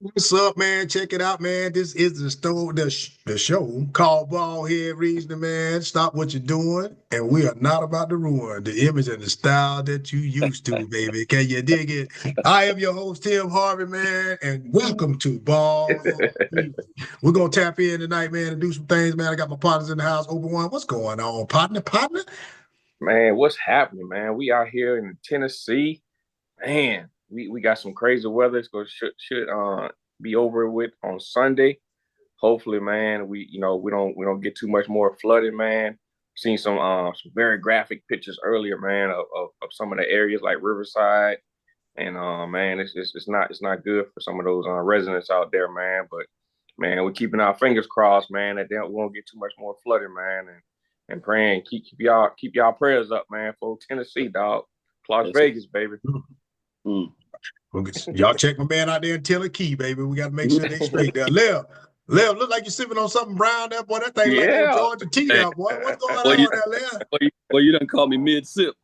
What's up, man? Check it out, man. This is the show called Bald Head Reasoning, man. Stop what you're doing, and we are not about to ruin the image and the style that you used to, baby. Can you dig it? I am your host, Tim Harvey, man, and welcome to Bald Head Reasoning. We're gonna tap in tonight, man, and do some things, man. I got my partners in the house. Open one. What's going on, partner? Man, what's happening, man? We out here in Tennessee. Man, we got some crazy weather. It's going should be over with on Sunday. Hopefully, man, we don't get too much more flooding, man. Seen some very graphic pictures earlier, man, of some of the areas like Riverside. And man, it's not good for some of those residents out there, man. But man, we're keeping our fingers crossed, man, that we won't get too much more flooding, man. And praying, keep y'all prayers up, man, for Tennessee, dog. Las Yes, Vegas, baby. mm. Y'all check my man out there in Tennessee, baby. We got to make sure they straight there. Lev, look like you're sipping on something brown there, boy. That thing like that Yeah. Georgia tea Hey, there, boy. What's going well, you, on there, Lev? you done call me mid sip.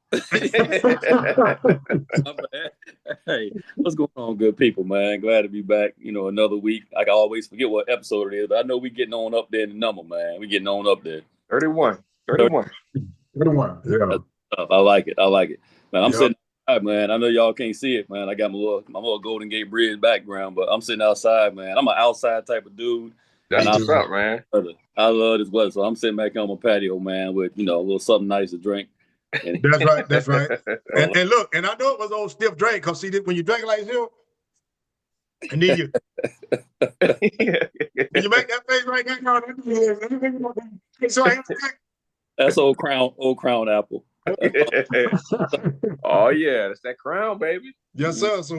Hey, what's going on, good people, man? Glad to be back. Another week. I can always forget what episode it is, but I know we getting on up there in the number, man. We getting on up there. 31. 31. Good one. Yeah. I like it. I like it, man. I'm Yep. sitting outside, man. I know y'all can't see it, man. I got my little Golden Gate Bridge background, but I'm sitting outside, man. I'm an outside type of dude. That's And what's up, man. I love this weather, so I'm sitting back on my patio, man, with a little something nice to drink. And That's right. That's right. well, And look, and I know it was old stiff drink, because see, when you drink like this, and then you make that face right now. So that's old crown apple. Oh yeah, that's that crown, baby. yes, sir. So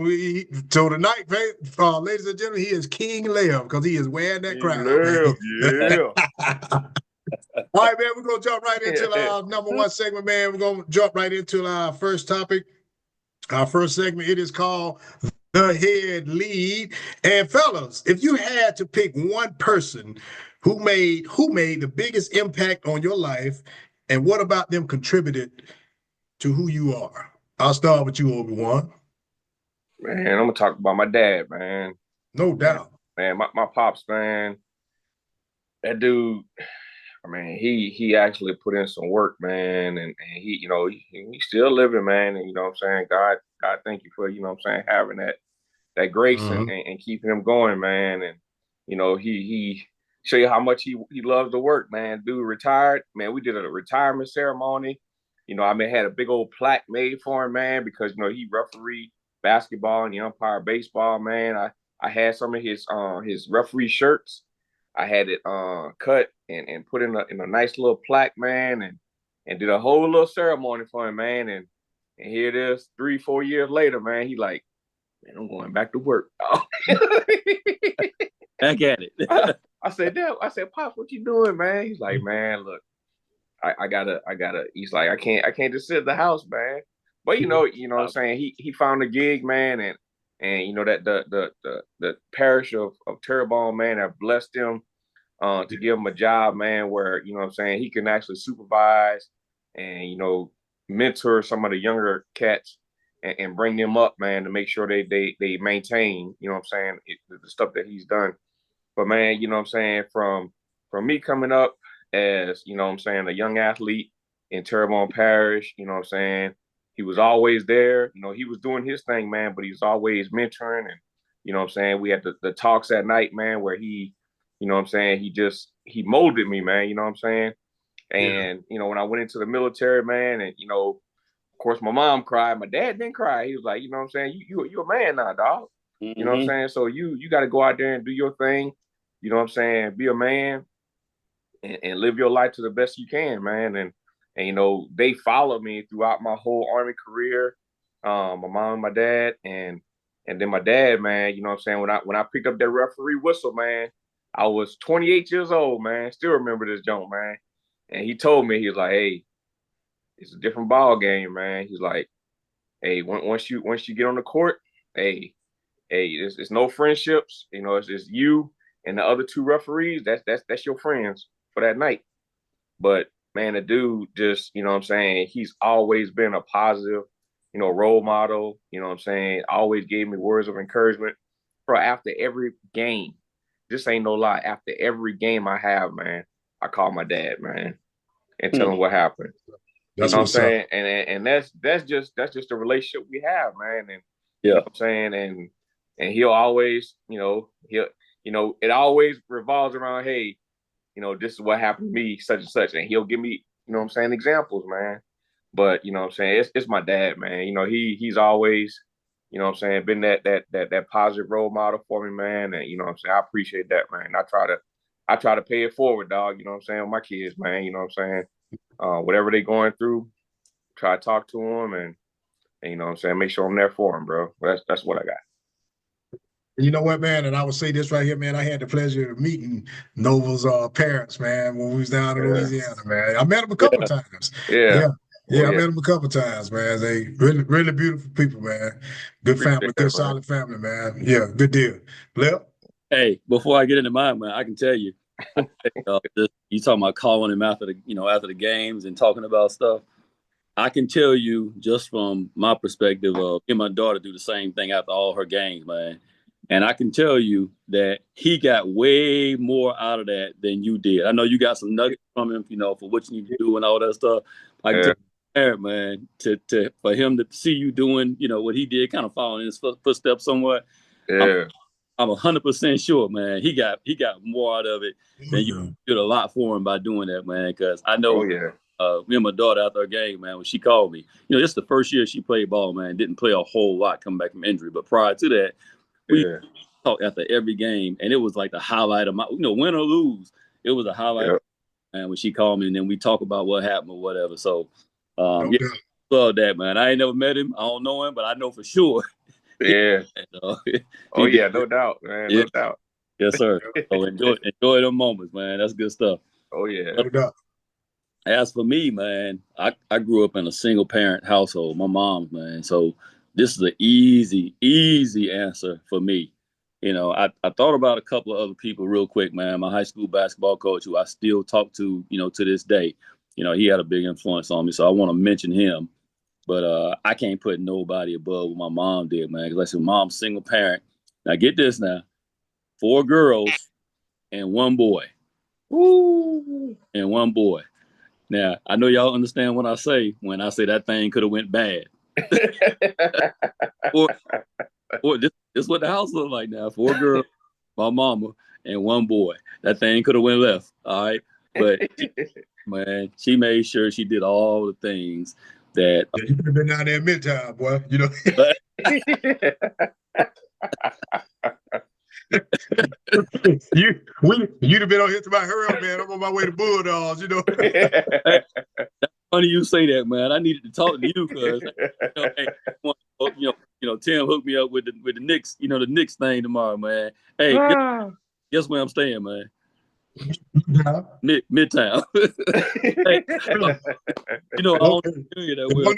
tonight, ladies and gentlemen, he is King Lev because he is wearing that crown. Live, yeah. All right, man, we're going to jump right into our number one segment, man. We're going to jump right into our first topic. Our first segment, it is called The Head Lead. And fellas, if you had to pick one person who made the biggest impact on your life, and what about them contributed to who you are? I'll start with you, Obi-Wan. Man, I'm gonna talk about my dad, man. No doubt. Man, my pops, man. That dude, I mean, he actually put in some work, man, and he, he's still living, man. And you know what I'm saying? God, thank you for, having that grace Mhm. and keeping him going, man. And he show you how much he loves the work, man. Dude retired, man. We did a retirement ceremony. Had a big old plaque made for him, man, because he refereed basketball and he umpired baseball, man. I had some of his referee shirts. I had it cut and put in a nice little plaque, man, and did a whole little ceremony for him, man. And here it is, 3-4 years later, man. He like, man, I'm going back to work. Back at it. I said, Dad, Pops, what you doing, man? He's like, man, look, I gotta. He's like, I can't just sit at the house, man. But what I'm saying. He found a gig, man, and that the parish of Terrebonne, man, have blessed him to give him a job, man, where what I'm saying, he can actually supervise and mentor some of the younger cats and bring them up, man, to make sure they maintain, what I'm saying, the stuff that he's done. But man, what I'm saying, from me coming up as, what I'm saying, a young athlete in Terrebonne Parish, what I'm saying, he was always there. He was doing his thing, man, but he's always mentoring. And, what I'm saying, we had the talks at night, man, where he, what I'm saying, he molded me, man, what I'm saying. And, when I went into the military, man, and, of course, my mom cried. My dad didn't cry. He was like, what I'm saying, you a man now, dog. You know what I'm saying? So you got to go out there and do your thing. You know what I'm saying? Be a man and live your life to the best you can, man. And they followed me throughout my whole Army career. My mom and my dad, and then my dad, man. You know what I'm saying? When I picked up that referee whistle, man, I was 28 years old, man. Still remember this joint, man. And he told me, he was like, "Hey, it's a different ball game, man." He's like, "Hey, once you get on the court, hey, it's no friendships. It's you and the other two referees. That's your friends for that night." But man, the dude just, what I'm saying, he's always been a positive, role model. You know what I'm saying? Always gave me words of encouragement. bro, after every game, this ain't no lie. After every game I have, man, I call my dad, man, and tell him what happened. That's You know what I'm what's up. saying? And that's just the relationship we have, man. And Yeah. you know what I'm saying? And he'll always, it always revolves around, hey, this is what happened to me, such and such. And he'll give me, you know what I'm saying, examples, man. But you know what I'm saying, it's my dad, man. He's always, you know what I'm saying, been that positive role model for me, man. And you know what I'm saying, I appreciate that, man. I try to pay it forward, dog, you know what I'm saying, with my kids, man. You know what I'm saying? Whatever they going through, try to talk to them and you know what I'm saying, make sure I'm there for them, bro. That's what I got. You know what, man? And I would say this right here, man. I had the pleasure of meeting Nova's parents, man, when we was down in Yeah. Louisiana, man. I met them a couple of times. Yeah. Yeah, Oh, I met them a couple of times, man. They really, really beautiful people, man. Good family, Appreciate good that, man. solid family, man. Yeah, good deal. Lil? Hey, before I get into mine, man, I can tell you, you talking about calling him after the games and talking about stuff. I can tell you just from my perspective of me and my daughter do the same thing after all her games, man. And I can tell you that he got way more out of that than you did. I know you got some nuggets from him, for what you need to do and all that stuff. I can tell you, man, for him to see you doing, what he did, kind of following in his footsteps somewhat. Yeah. I'm 100% sure, man. He got more out of it than you did a lot for him by doing that, man. Because I know. Oh, yeah. Me and my daughter after our game, man, when she called me, this is the first year she played ball, man. Didn't play a whole lot coming back from injury, but prior to that, we talked after every game, and it was like the highlight of my, win or lose, it was a highlight, man. When she called me, and then we talk about what happened or whatever. So, love that, man. I ain't never met him, I don't know him, but I know for sure. Yeah. Oh yeah, no doubt, man. No doubt. Yes, sir. So enjoy them moments, man. That's good stuff. Oh yeah. No doubt. As for me, man, I grew up in a single parent household, my mom's, man. So this is an easy answer for me. I thought about a couple of other people real quick, man. My high school basketball coach, who I still talk to, to this day, he had a big influence on me. So I want to mention him. But I can't put nobody above what my mom did, man. Because like I said, mom's single parent. Now get this now. 4 girls and 1 boy. Woo. And 1 boy. Now, I know y'all understand what I say when I say that thing could have went bad. or this is what the house looked like now. 4 girls, my mama, and 1 boy. That thing could have went left, all right? But, she made sure she did all the things that... Yeah, you could have been down there midtime, boy, you'd have been on here to my hurry up, man. I'm on my way to Bulldogs, That's funny you say that, man. I needed to talk to you because Tim hooked me up with the Knicks, the Knicks thing tomorrow, man. Hey, guess where I'm staying, man? Midtown. Hey, I don't tell you that well.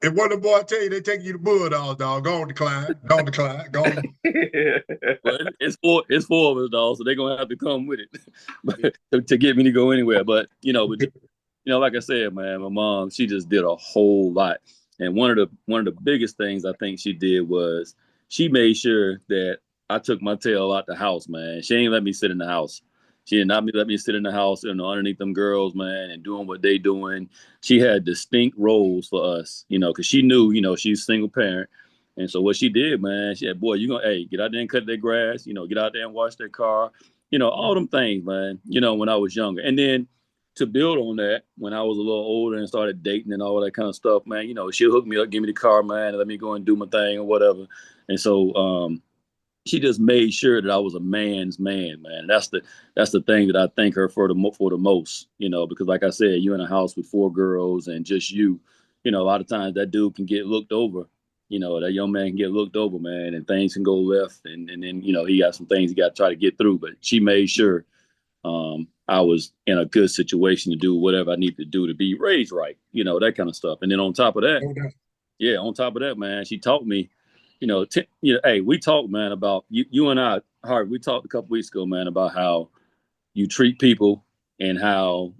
If one of the boys tell you they taking you to Bulldogs, dog, go on decline. Go on. Well, it's 4 of us, dog, so they're gonna have to come with it to get me to go anywhere. But like I said, man, my mom, she just did a whole lot. And one of the biggest things I think she did was she made sure that I took my tail out the house, man. She ain't let me sit in the house. She did not let me sit in the house, underneath them girls, man, and doing what they doing. She had distinct roles for us, because she knew, she's a single parent. And so what she did, man, she said, boy, get out there and cut their grass, get out there and wash their car, all them things, man, when I was younger. And then to build on that, when I was a little older and started dating and all that kind of stuff, man, she'll hook me up, give me the car, man, and let me go and do my thing or whatever. And so, she just made sure that I was a man's man, man. That's the thing that I thank her for the most, because like I said, you're in a house with 4 girls and just you, a lot of times that dude can get looked over, that young man can get looked over, man, and things can go left. And then, he got some things he got to try to get through, but she made sure I was in a good situation to do whatever I need to do to be raised right, that kind of stuff. And then on top of that, man, she taught me, hey, we talked, man, about you and I, Harvey, we talked a couple weeks ago, man, about how you treat people and how,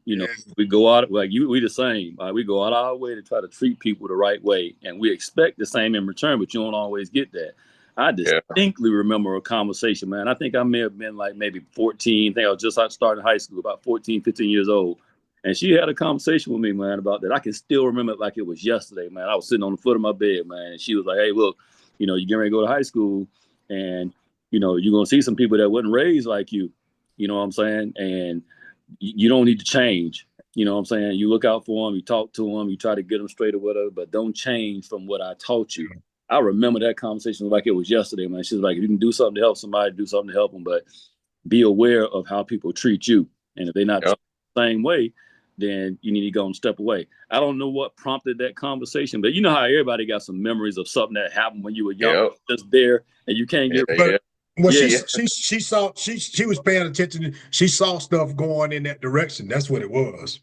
we go out, like we the same. We go out our way to try to treat people the right way. And we expect the same in return, but you don't always get that. I distinctly remember a conversation, man. I think I may have been like maybe 14. I think I was just starting high school, about 14, 15 years old. And she had a conversation with me, man, about that. I can still remember it like it was yesterday, man. I was sitting on the foot of my bed, man. And she was like, hey, look, you're getting ready to go to high school and, you're going to see some people that wasn't raised like you. You know what I'm saying? And you don't need to change. You know what I'm saying? You look out for them, you talk to them, you try to get them straight or whatever, but don't change from what I taught you. I remember that conversation like it was yesterday, man. She was like, if you can do something to help somebody, do something to help them, but be aware of how people treat you. And if they're not the same way, then you need to go and step away. I don't know what prompted that conversation, but you know how everybody got some memories of something that happened when you were young, just there, and you can't get rid of it. Well, she saw, she was paying attention. She saw stuff going in that direction. That's what it was.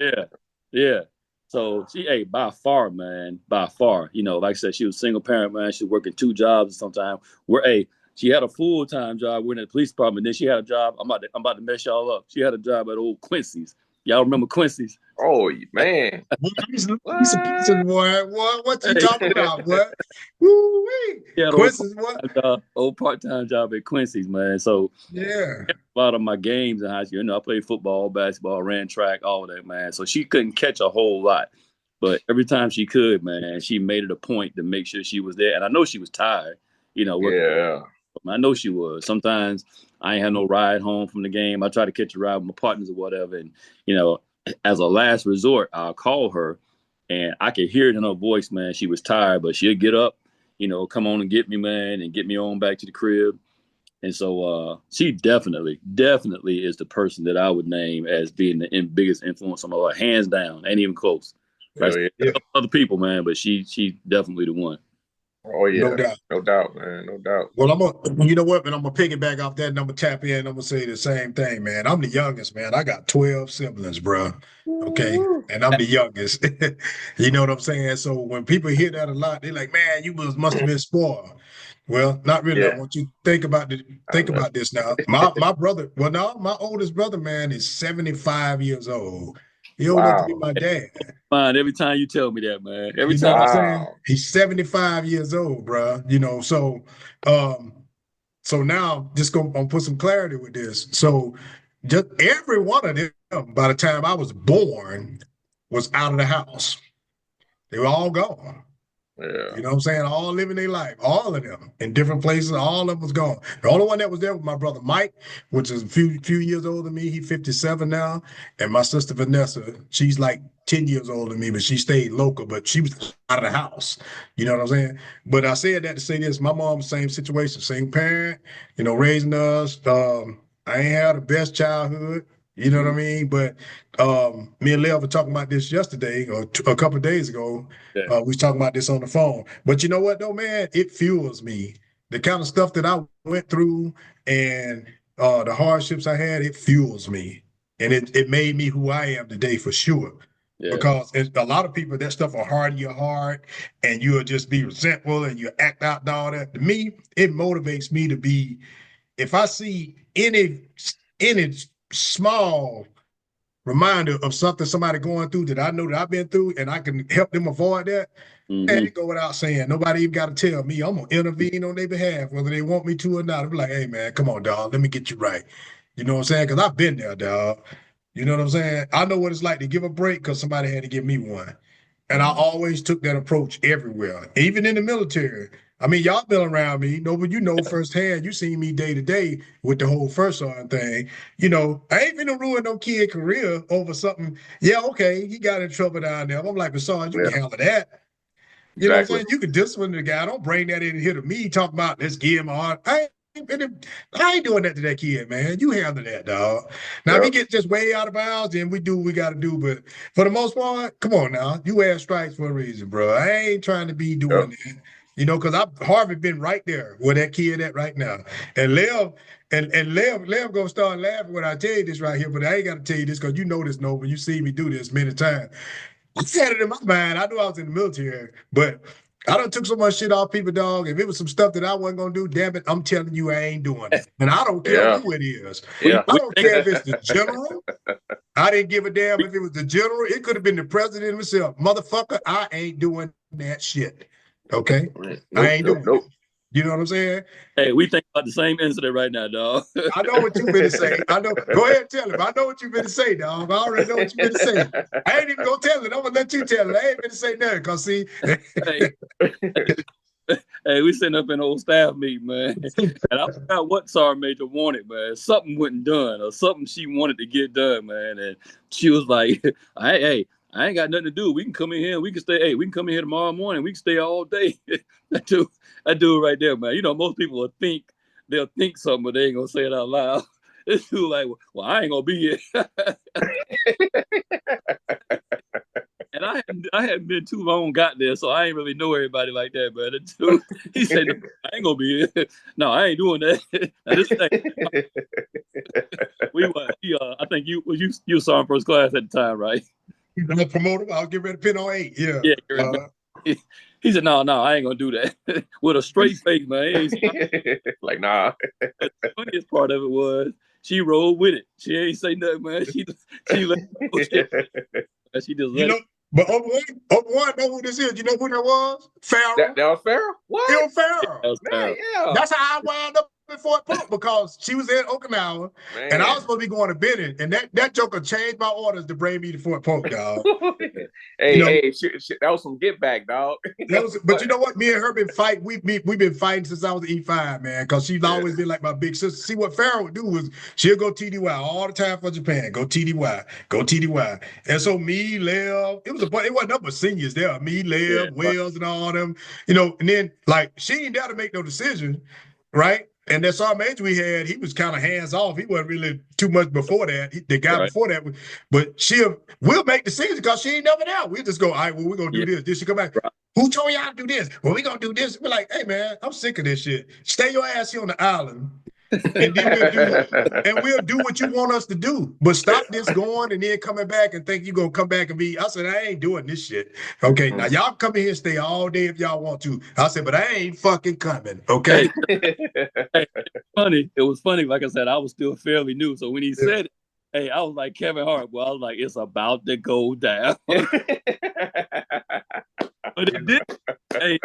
Yeah. So she, by far, man, by far, like I said, she was a single parent, man. She was working 2 jobs sometimes. She had a full-time job working at the police department. Then she had a job. I'm about to mess y'all up. She had a job at old Quincy's. Y'all remember Quincy's? Oh man, what you talking about? What? Woo-wee. Quincy's what? Old part-time job at Quincy's, man. So yeah, a lot of my games in high school. I played football, basketball, ran track, all of that, man. So she couldn't catch a whole lot, but every time she could, man, she made it a point to make sure she was there. And I know she was tired, I know she was. Sometimes I ain't had no ride home from the game. I try to catch a ride with my partners or whatever. And, as a last resort, I'll call her and I could hear it in her voice, man. She was tired, but she'll get up, come on and get me, man, and get me on back to the crib. And so she definitely is the person that I would name as being the biggest influence on my life, hands down, ain't even close. Other people, man, but she definitely the one. Oh yeah, no doubt, man, no doubt. Well, you know what, man, I'm gonna piggyback off that, and I'm gonna tap in. I'm gonna say the same thing, man. I'm the youngest, man. I got 12 siblings, bro. Okay, and I'm the youngest. You know what I'm saying? So when people hear that a lot, they're like, "Man, you must have been spoiled." Well, not really. I want you to think about this now. My brother, my oldest brother, man, is 75 years old. He old enough to be my dad. Fine, every time you tell me that, man. Every time. I'm saying? He's 75 years old, bro. So now just gonna put some clarity with this. So just every one of them, by the time I was born, was out of the house. They were all gone. Yeah. You know what I'm saying? All living their life, all of them in different places. All of them was gone. The only one that was there was my brother Mike, which is a few years older than me. He's 57 now. And my sister Vanessa, she's like 10 years older than me, but she stayed local, but she was out of the house. You know what I'm saying? But I said that to say this. My mom, same situation, same parent, raising us. I ain't had the best childhood. You know what I mean? But me and Lev were talking about this yesterday or a couple of days ago. We was talking about this on the phone. But you know what, though, man? It fuels me. The kind of stuff that I went through and the hardships I had, it fuels me. And it made me who I am today for sure. Yeah. Because a lot of people, that stuff will harden your heart and you'll just be resentful and you act out and all that. To me, it motivates me to be, if I see any small reminder of something somebody going through that I know that I've been through and I can help them avoid that, and it go without saying. Nobody even got to tell me. I'm going to intervene on their behalf, whether they want me to or not. I'm like, hey, man, come on, dog. Let me get you right. You know what I'm saying? Because I've been there, dog. You know what I'm saying? I know what it's like to give a break because somebody had to give me one. And I always took that approach everywhere, even in the military. I mean, y'all been around me, but you know firsthand, you seen me day to day with the whole first on thing. I ain't finna ruin no kid career over something. Yeah, okay, he got in trouble down there. I'm like, Bassan, you can handle that. You know what I'm saying? You can discipline the guy. Don't bring that in here to me talking about let's give him a heart. I ain't doing that to that kid, man. You handle that, dog. Now, if he gets just way out of bounds, then we do what we got to do. But for the most part, come on now. You have strikes for a reason, bro. I ain't trying to be doing that. Because Harvey been right there where that kid at right now. And Lev gonna start laughing when I tell you this right here, but I ain't got to tell you this because you know this, Nova. You see me do this many times. I said it in my mind. I knew I was in the military, but I done took so much shit off people, dog. If it was some stuff that I wasn't gonna do, damn it, I'm telling you I ain't doing it. And I don't care who it is. I don't care if it's the general. I didn't give a damn if it was the general. It could have been the president himself. Motherfucker, I ain't doing that shit. Okay? I ain't doing it. You know what I'm saying? Hey, we think about the same incident right now, dog. I know what you finna say. I know. Go ahead and tell him. I know what you finna say, dog. I already know what you finna say. I ain't even gonna tell it. I'm gonna let you tell it. I ain't finna say nothing, cause see. Hey, hey, we sitting up in old staff meeting, man, and I forgot what Sergeant Major wanted, man. Something wasn't done, or something she wanted to get done, man. And she was like, "Hey, I ain't got nothing to do. We can come in here. We can stay. Hey, we can come in here tomorrow morning. We can stay all day." that dude right there, man. You know, most people they'll think something, but they ain't gonna say it out loud. This dude like, well, I ain't gonna be here. And I hadn't been too long got there, so I ain't really know everybody like that. But the dude, he said, no, I ain't gonna be here. No, I ain't doing that. Now, this thing, I think you were Sergeant First Class at the time, right? He's gonna promote him. I'll get ready to pin on 8. Yeah. Yeah. He said, no, I ain't gonna do that. With a straight face, man. Like, nah. The funniest part of it was she rolled with it. She ain't say nothing, man. She let she just let it. But Obi-Wan know who this is. You know who that was? Farrell. That was Farrell? What? It was Farrell. That was Farrell. Yeah. That's how I wound up in Fort Polk, because she was in Okinawa, and I was supposed to be going to Bennett, and that joker changed my orders to bring me to Fort Polk, dog. Hey, that was some get back, dog. But you know what? Me and her been fighting. We've been fighting since I was E5, man, because she's always been like my big sister. See, what Farrell would do was she'll go TDY all the time for Japan. Go TDY. And so me, Lev, it wasn't nothing but seniors there. Me, Lev, Wells, and all them, and then like she ain't there to make no decision, right? And that Sergeant Major we had, he was kind of hands off. He wasn't really too much before that. The guy before that, but we'll make decisions because she ain't never there. We'll just go, all right, well, we're going to do this. Then she come back. Right. Who told y'all to do this? Well, we're going to do this. We're like, hey, man, I'm sick of this shit. Stay your ass here on the island. And then we'll do what you want us to do. But stop this going and then coming back and think you're going to come back and be. I said, I ain't doing this shit. Okay, now y'all come in here and stay all day if y'all want to. I said, but I ain't fucking coming. Okay. Hey, it was funny. Like I said, I was still fairly new. So when he said it, hey, I was like Kevin Hart. Well, I was like, it's about to go down. But it did. Hey,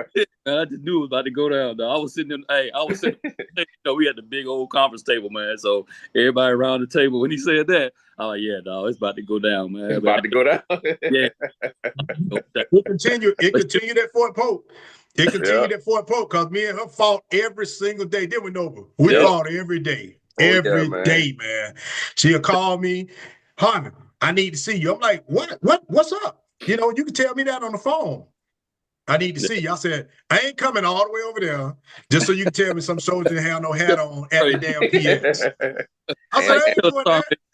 I just knew it was about to go down. Though. I was sitting. We had the big old conference table, man. So everybody around the table. When he said that, I was like, yeah, dog, it's about to go down, man. It's about to go down. Yeah. It continued at Fort Polk. It continued at Fort Polk because me and her fought every single day. Then we over. We fought every day. Every day, man. She'll call me, Harmon, I need to see you. I'm like, what's up? You can tell me that on the phone. I need to see you. I said, I ain't coming all the way over there just so you can tell me some soldier didn't have no hat on at the damn PX. I said, I ain't doing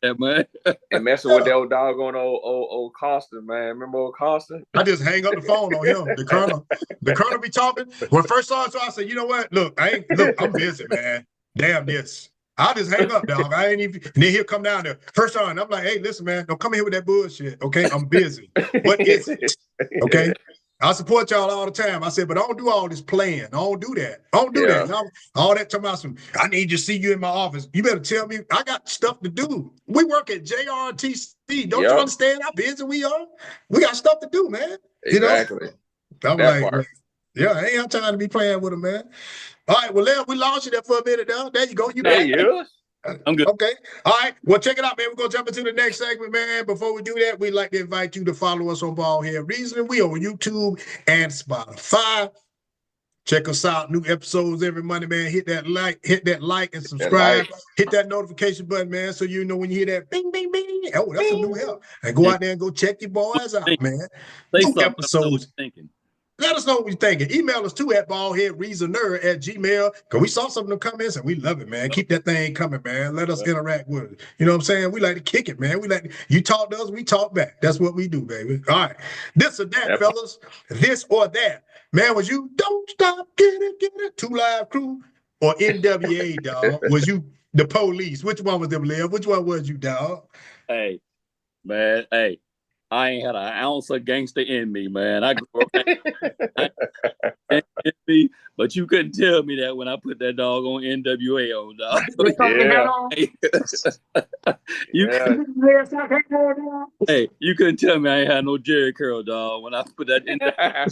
that. Man. And messing with that old doggone old Costa, man. Remember old Costa? I just hang up the phone on him. The colonel be talking. When I first saw it, I said, you know what? Look, I'm busy, man. Damn this. I'll just hang up, dog. I ain't even. And then he'll come down there. First time, I'm like, hey, listen, man, don't come here with that bullshit. Okay, I'm busy. What is it? Okay. I support y'all all the time. I said, but I don't do all this playing. I don't do that. I don't do that. All that talking about some, I need to see you in my office. You better tell me, I got stuff to do. We work at JRTC. Don't you understand how busy we are? We got stuff to do, man. Exactly. I'm like, yeah, I ain't have time to be playing with them, man. All right, well, Lev, we lost you there for a minute, though. There you go. You back. I'm good. Okay. All right. Well, check it out, man. We're going to jump into the next segment, man. Before we do that, we'd like to invite you to follow us on BaldHeaded Reasoning. We on YouTube and Spotify. Check us out. New episodes every Monday, man. Hit that like and subscribe. Hit that notification button, man, so you know when you hear that bing, bing, bing. Oh, that's a new help. And go out there and go check your boys out, man. New episodes. Let us know what you're thinking. Email us too at baldheadreasoner@gmail.com, because we saw some of the comments and we love it, man. Keep that thing coming, man. Let us interact with it. You know what I'm saying? We like to kick it, man. You talk to us, we talk back. That's what we do, baby. All right. This or that, fellas. This or that. Man, was you Don't Stop, Get It, 2 Live Crew, or NWA, dog? Was you the police? Which one was them, Liv? Which one was you, dog? Hey, man, I ain't had an ounce of gangster in me, man. I grew up in me, but you couldn't tell me that when I put that dog on NWA on, dog. You Yeah. hey, you couldn't tell me I ain't had no Jerry curl, dog. When I put that in there,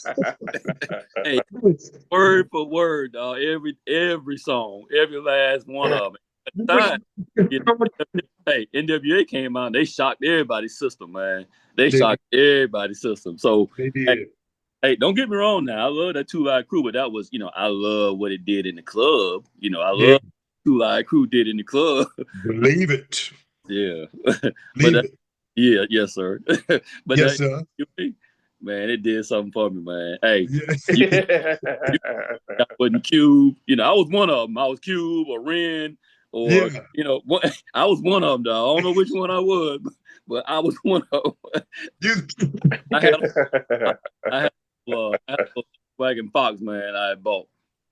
hey, word for word, dog. Every song, every last one of them. At the time, you know, hey, NWA came out, they shocked everybody's system, man. They shocked everybody's system. So, They hey, did. hey, don't get me wrong now. I love that Two Live Crew, but that was, I love what it did in the club. I Yeah. love Two Live Crew did in the club. Believe it. Yeah. But Believe it. yeah, yes, sir. But Yes, that, sir. man, it did something for me, man. Hey, you can Yeah. I wasn't Cube. I was one of them. I was Cube or Ren or Yeah. I was one of them. Dog. I don't know which one I was, but I was one of them. You. I had I had a Volkswagen Fox, man. I had bought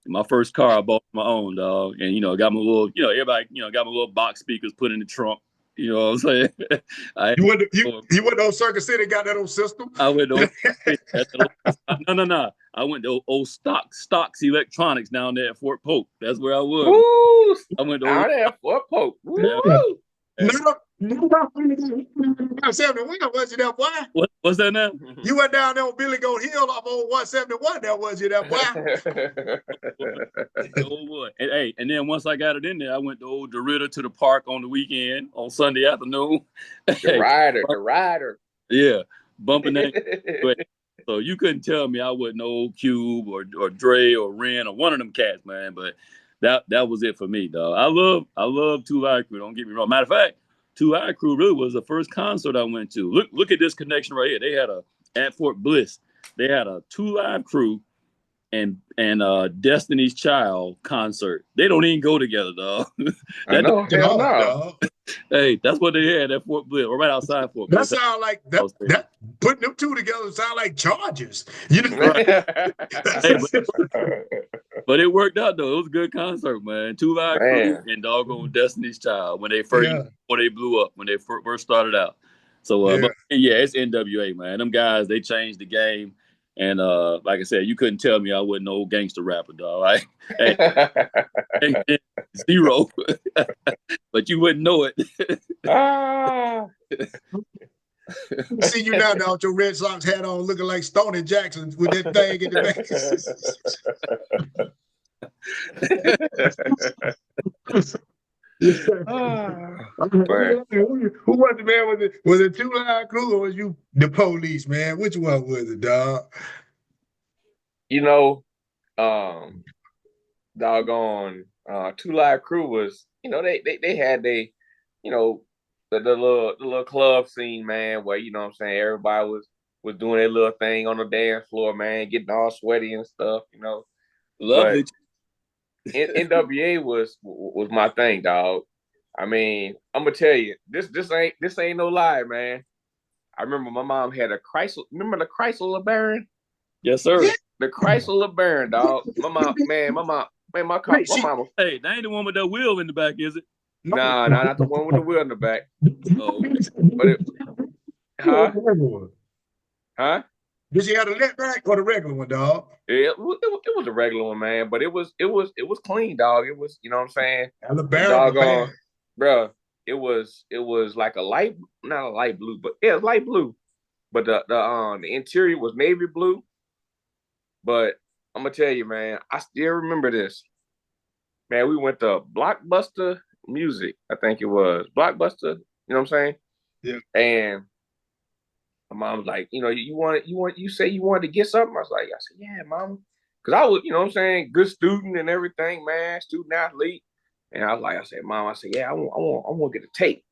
my first car. I bought my own, dog, and got my little, everybody, got my little box speakers put in the trunk. You know what I'm saying? I You went to, you went to Circuit City, got that old system. I went to no. I went to old Stocks Electronics down there at Fort Polk. That's where I was. Woo! I went to Down old, there for Pope. yeah. Woo! No, 171, was you that boy? What's that now? You went down there on Billy Goat Hill off on 171, that was you that boy? Oh boy. And hey, and then once I got it in there, I went to old Dorita to the park on the weekend on Sunday afternoon. The rider. Yeah, bumping that. So you couldn't tell me I wasn't old Cube or Dre or Ren or one of them cats, man. But that was it for me, dog. I love Two Live Crew. Don't get me wrong. Matter of fact, Two Live Crew really was the first concert I went to. Look at this connection right here. They had at Fort Bliss. They had a Two Live Crew and Destiny's Child concert. They don't even go together, dog. I know. Hell no. Hey, that's what they had at Fort Bliss, or right outside Fort Bliss. That sound like that putting them two together sound like charges. You know, right. Hey, but it worked out though. It was a good concert, man. Two Live Crew and doggone Destiny's Child when they first before they blew up, when they first started out. So but it's NWA, man. Them guys, they changed the game. And like I said, you couldn't tell me I wasn't no gangster rapper, dog. Right? Hey, zero, but you wouldn't know it. See you now with your Red Sox hat on, looking like Stoney Jackson with that thing in the Who was the man? Was it Two Live Crew or was you the Police, man? Which one was it, dog? Doggone Two Live Crew was, they had the little club scene, man, where what I'm saying, everybody was doing their little thing on the dance floor, man, getting all sweaty and stuff, Lovely. NWA was my thing, dog. I mean, I'm gonna tell you, this ain't no lie, man. I remember my mom had a Chrysler. Remember the Chrysler LeBaron? Yes, sir. The Chrysler LeBaron, dog. My mom. Hey, that ain't the one with that wheel in the back, is it? Nah, not the one with the wheel in the back. Oh, but huh? Did she have a let back or the regular one, dog? It was a regular one, man. But it was clean, dog. It was, you know what I'm saying? Doggone, bro. It was like not a light blue, but light blue. But the interior was navy blue. But I'm gonna tell you, man, I still remember this. Man, we went to Blockbuster Music, I think it was Blockbuster. You know what I'm saying? Yeah. And my mom was like, you say you wanted to get something? I said, yeah, mom. Because I was, you know what I'm saying, good student and everything, man, student athlete. And I said, mom, yeah, I want to get a tape.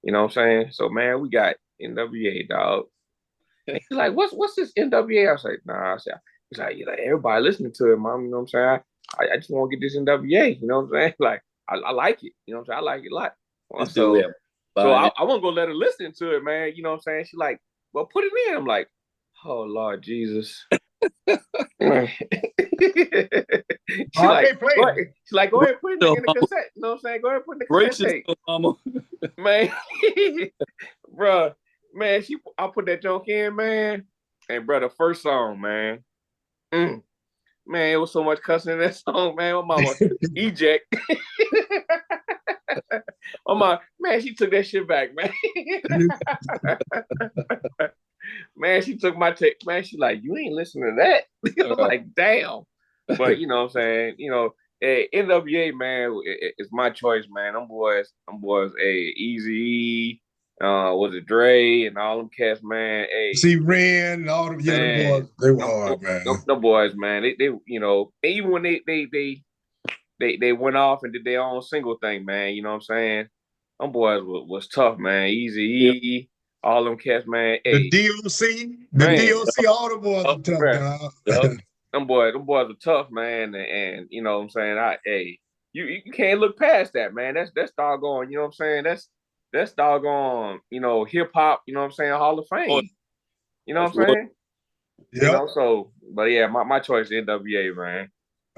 You know what I'm saying? So, man, we got NWA, dog. And he's like, what's this NWA? I said, nah. He's like, everybody listening to it, mom. You know what I'm saying? I just want to get this NWA. You know what I'm saying? Like, I like it. You know what I'm saying? I like it a lot. So I won't go let her listen to it, man. You know what I'm saying? She's like, well, put it in. I'm like, oh, Lord Jesus. She's like, go ahead and put it in the cassette. You know what I'm saying? Go ahead and put it in the cassette tape. Mama. Man, bro, man, I put that joke in, man. And, bro, the first song, man. Man, it was so much cussing in that song, man. My mama eject. Oh my man, she took that shit back, man. Man, she took my tape. Man, she like, you ain't listening to that. I'm like, damn. But you know what I'm saying? NWA, man, it's my choice, man. Them boys, Easy, was it Dre and all them cats, man. Hey, See, Ren and all them, the boys, they were hard, man. The boys, man. They even when they went off and did their own single thing, man. You know what I'm saying? Them boys was tough, man. Easy, all them cats, man. Hey, the DOC, all the boys are tough, dog. Them boys are tough, man. And you know what I'm saying? You can't look past that, man. That's doggone, you know what I'm saying? That's doggone, hip hop, you know what I'm saying, Hall of Fame. You know what I'm saying? Yeah. But yeah, my choice is NWA, man.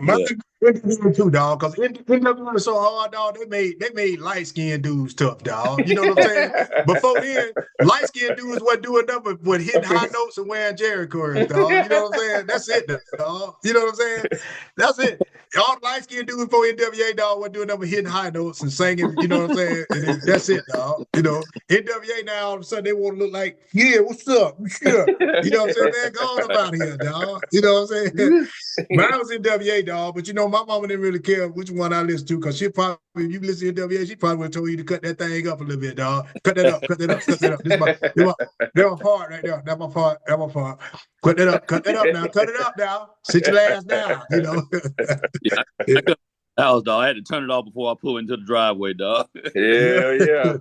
NWA too, dog, because NWA was so hard, dog. They made light skinned dudes tough, dog. You know what I'm saying? Before then, light skinned dudes wasn't doing nothing but hitting high notes and wearing Jerry curls, dog. You know what I'm saying? That's it, dog. You know what I'm saying? That's it. All light skinned dudes before NWA, dog, wasn't doing nothing but hitting high notes and singing. You know what I'm saying? And that's it, dog. NWA now all of a sudden they want to look like, yeah, what's up? Sure. You know what I'm saying? Man, go on up out here, dog. You know what I'm saying? Mine was NWA, dog, but my mama didn't really care which one I listened to, because she probably, if you listen to NWA, she probably would have told you to cut that thing up a little bit, dog. Cut that up. That's my part right there. That's my part. Cut that up now. Sit your ass down, Yeah, I cut the house, dog. I had to turn it off before I pulled into the driveway, dog. Yeah.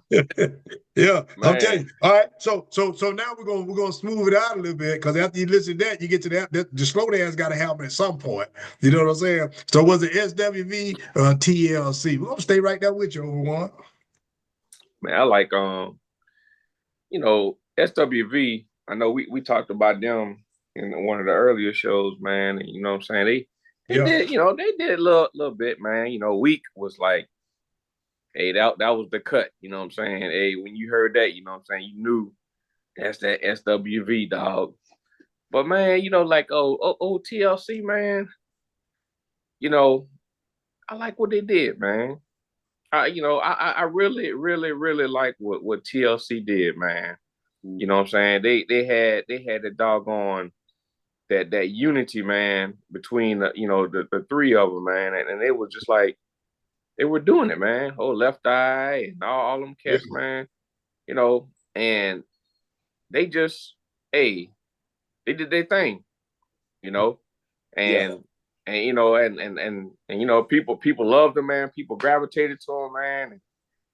Yeah, man. I'm telling you. All right, so now we're gonna smooth it out a little bit, because after you listen to that, you get to that. The slow dance got to happen at some point. You know what I'm saying? So was it SWV or TLC? We're gonna stay right there with you, over one. Man, I like SWV. I know we talked about them in one of the earlier shows, man. And you know what I'm saying? They did, they did a little bit, man. Week was like, hey, that was the cut. You know what I'm saying? Hey, when you heard that, you know what I'm saying, you knew that's that SWV, dog. But man, like TLC, man, I like what they did, man. I really, really, really like what TLC did, man. You know what I'm saying? They had the doggone that unity, man, between the three of them, man, and it was just like they were doing it, man. Oh, Left Eye and all them cats, man. And they just, they did their thing, and people loved them, man. People gravitated to them, man.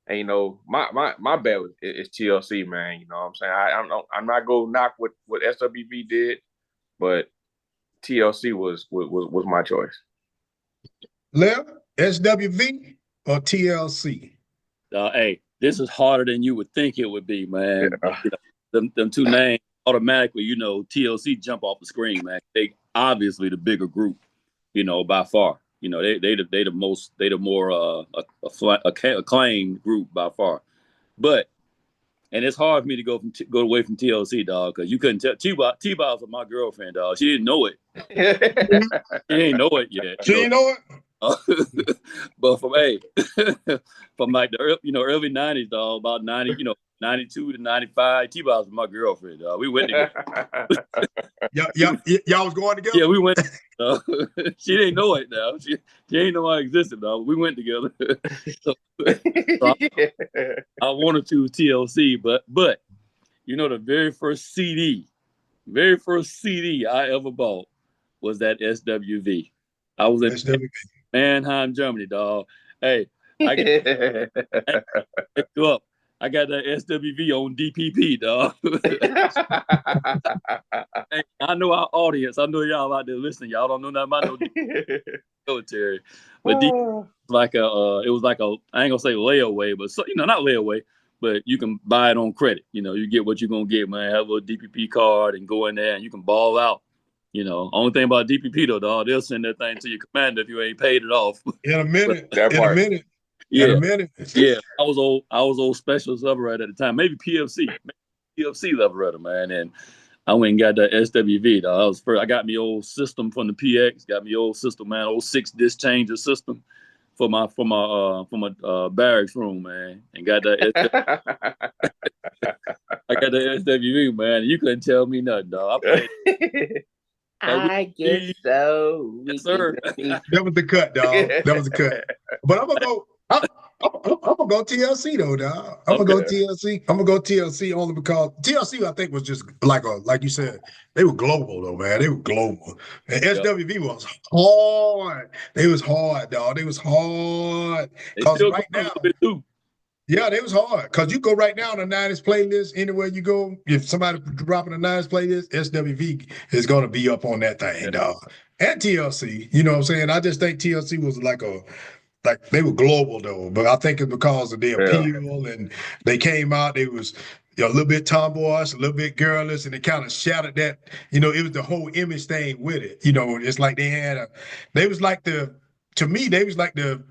And my bet is TLC, man. You know what I'm saying? I'm not gonna knock what SWV did, but TLC was my choice. Lev, SWV or TLC? Hey, this is harder than you would think it would be, man. Yeah. Them two names automatically, TLC jump off the screen, man. They obviously the bigger group, by far. They the more acclaimed group by far. But and it's hard for me to go away from TLC, dog, because you couldn't tell. T-Boz was my girlfriend, dog. She didn't know it. She ain't know it yet. She didn't know it. But from like the early 90s, dog, about 92 to 95, T-Boz was my girlfriend, dog. We went together. Y'all was going together? Yeah, we went. She didn't know it now. She didn't know I existed, dog. We went together. so I wanted to TLC, but the very first CD I ever bought was that SWV. I was in Mannheim, Germany, dog. Hey, I got that SWV on DPP, dog. Hey, I know our audience. I know y'all out there listening. Y'all don't know nothing about no military, but it was like a I ain't gonna say layaway, but not layaway, but you can buy it on credit. You get what you're gonna get, man. Have a little DPP card and go in there and you can ball out. Only thing about DPP though, dog, they'll send that thing to your commander if you ain't paid it off. In a minute. Yeah. In a minute. Yeah. I was old specialist level right at the time. Maybe PFC level writer, man. And I went and got that SWV, dog. I got me old system from the PX, got me old system, man, old 6 disc changer system. for my barracks room, man, and got that. I got the SWV, man. You couldn't tell me nothing, dog. I played. I guess so. Yes, sir. That was the cut, dog. That was the cut. But I'm gonna go. I'm gonna go TLC though, dog. I'm gonna go TLC. I'm gonna go TLC only because TLC I think was just like you said, they were global though, man. They were global. And SWV was hard. They was hard, dog. They was hard. Because right now, yeah, they was hard. Because you go right now on the 90s playlist, anywhere you go, if somebody dropping a 90s playlist, SWV is gonna be up on that thing, dog. And TLC, you know what I'm saying? I just think TLC was like they were global though, but I think it's because of their appeal and they came out, they was a little bit tomboyish, a little bit girlish, and it kind of shattered that, it was the whole image thing with it. It's like they was like to me, they was like the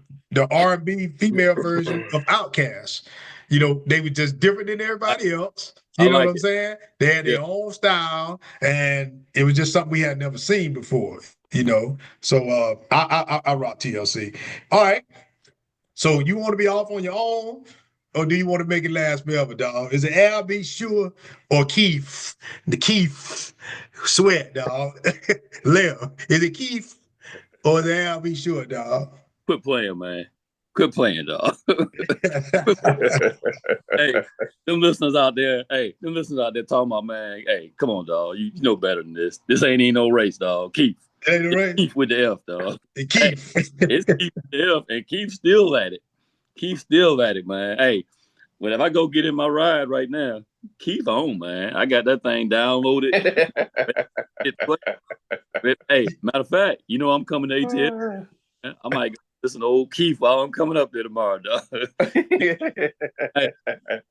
R&B female version of Outkast. They were just different than everybody else. You know what I'm saying? They had their own style, and it was just something we had never seen before. So I rock TLC. All right. So you want to be off on your own, or do you want to make it last forever, dog? Is it Al B. Sure or Keith? The Keith Sweat, dog. Leo, is it Keith or is it Al B. Sure, dog? Quit playing, man. Quit playing, dog. Hey, them listeners out there talking about, man, hey, come on, dog. You know better than this. This ain't even no race, dog. Keith. Keith with the F, dog. Keith. Hey, it's Keith with the F, and Keith still at it. Keith still at it, man. Hey, if I go get in my ride right now, Keith on, man. I got that thing downloaded. Hey, matter of fact, I'm coming to ATL. I might go listen to old Keith while I'm coming up there tomorrow, dog.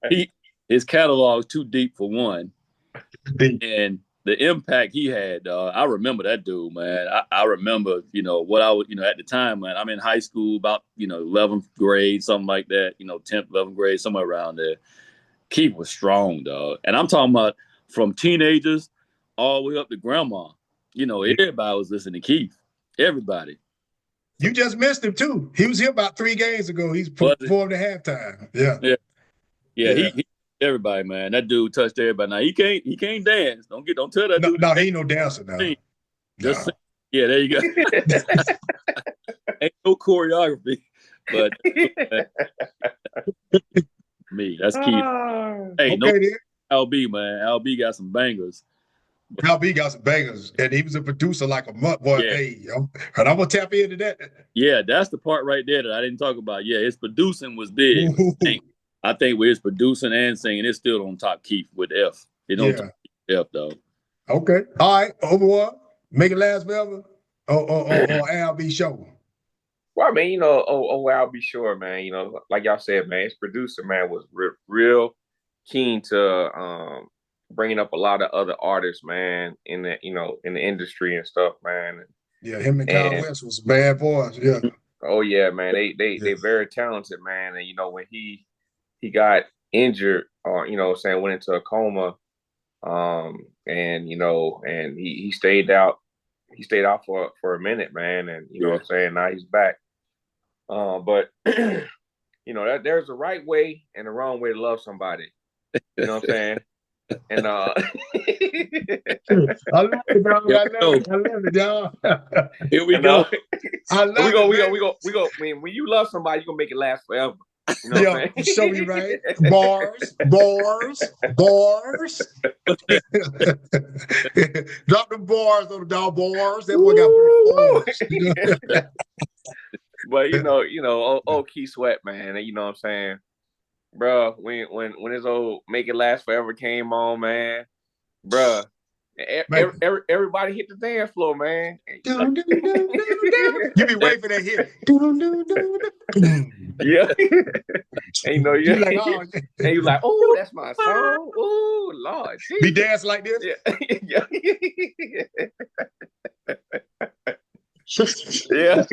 Hey, his catalog's too deep for one. And the impact he had, I remember that dude, man. I remember, what I was, at the time, man. I'm in high school, about, 11th grade, something like that, 10th, 11th grade, somewhere around there. Keith was strong, dog. And I'm talking about from teenagers all the way up to grandma. Everybody was listening to Keith. Everybody. You just missed him, too. He was here about 3 games ago. He's performed at halftime. Yeah. He everybody, man. That dude touched everybody. Now he can't dance. Don't tell that dude. No, he ain't no dancer now. Just yeah, there you go. Ain't no choreography, but me. That's key. Hey, okay, LB, man. LB got some bangers. LB got some bangers, and he was a producer like a month. Boy, hey, I'm gonna tap into that. Yeah, that's the part right there that I didn't talk about. Yeah, his producing was big. I think with his producing and singing, it's still on top Keith with F. It don't top F though. Okay. All right. Overall, make it last forever or Al B. Show. Well, I mean, I'll be sure, man. Like y'all said, man, his producer, man, was real keen to bringing up a lot of other artists, man, in the in the industry and stuff, man. Yeah, him and Kyle West was bad boys. Yeah. Oh yeah, man. They very talented, man. And when he got injured, or went into a coma, and he stayed out. He stayed out for a minute, man, and what I'm saying, now he's back. But that there's a right way and a wrong way to love somebody. You know what I'm saying? And I love it, dog. I love it, dog. Here we go. I love it. We go. I mean, when you love somebody, you're gonna make it last forever. You know what I'm saying? Show me right. Bars. Drop the bars on the dog. Bars. That boy got bars. But old Key Sweat, man. You know what I'm saying, bro? When his old Make It Last Forever came on, man, bro. Everybody hit the dance floor, man. You be waiting for that hit. Yeah. And you like, oh, that's my song. Oh, Lord. Be dance like this? Yeah. Yeah.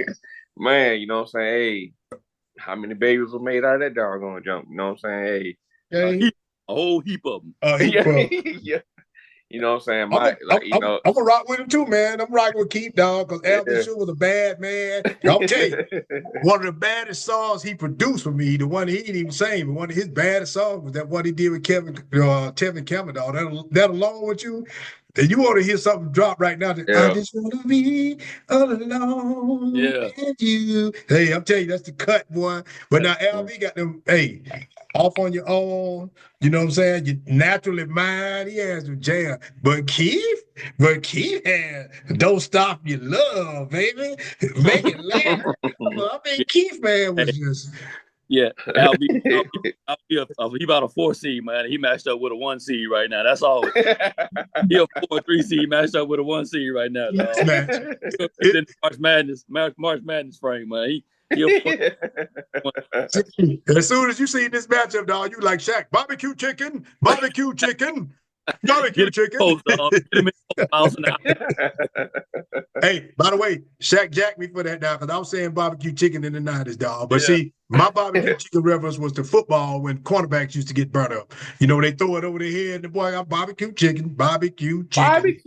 Man, you know what I'm saying? Hey, how many babies were made out of that doggone jump? You know what I'm saying? Hey. A whole heap of them. Yeah. You know what I'm saying? I'm gonna rock with him too, man. I'm rocking with Keith, dog, because Alvin Sure was a bad man. I'll tell you, one of the baddest songs he produced for me, the one he didn't even sing, but one of his baddest songs was that one he did with Tevin Cameron, dog. That Alone With You. And you want to hear something drop right now? I just want to be all alone with you. Hey, I'm telling you, that's the cut, boy. But now LV got them, hey, off on your own. You know what I'm saying? You naturally mind. He has some jam. But Keith had Don't Stop Your Love, baby. Make it laugh. I mean, Keith, man, was just. Yeah, I'll be he about a 4 seed, man. He matched up with a 1 seed right now. That's all. He a 4 or 3 seed matched up with a 1 seed right now, dog. In March Madness frame, man. As soon as you see this matchup, dog, you like Shaq. Barbecue chicken. Barbecue chicken. Post, Hey, by the way, Shaq jacked me for that now because I was saying barbecue chicken in the 90s, dog. But see, my barbecue chicken reference was to football when cornerbacks used to get burnt up. You know, they throw it over their head and the boy got barbecue chicken, barbecue chicken,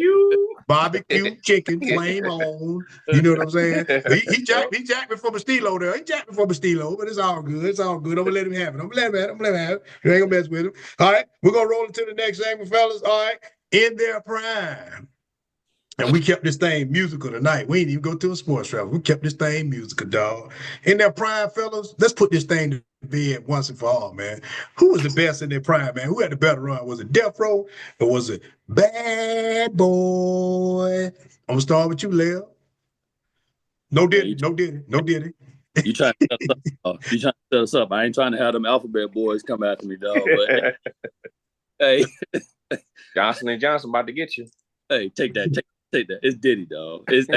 flame on. You know what I'm saying? He jacked me from a stilo there. He jacked me from a stilo, but it's all good. It's all good. I'm gonna let him have it. I'm gonna let him have it. You ain't gonna mess with him. All right, we're gonna roll into the next segment, fellas. All right, in their prime. And we kept this thing musical tonight. We didn't even go to a sports travel. We kept this thing musical, dog. In their prime, fellas, let's put this thing to bed once and for all, man. Who was the best in their prime, man? Who had the better run? Was it Death Row or was it Bad Boy? I'm gonna start with you, Lil. No diddy. You trying to set us up? You trying to set us up? I ain't trying to have them alphabet boys come after me, dog. But hey, Johnson and Johnson about to get you. Hey, take that. It's Diddy, dog. It's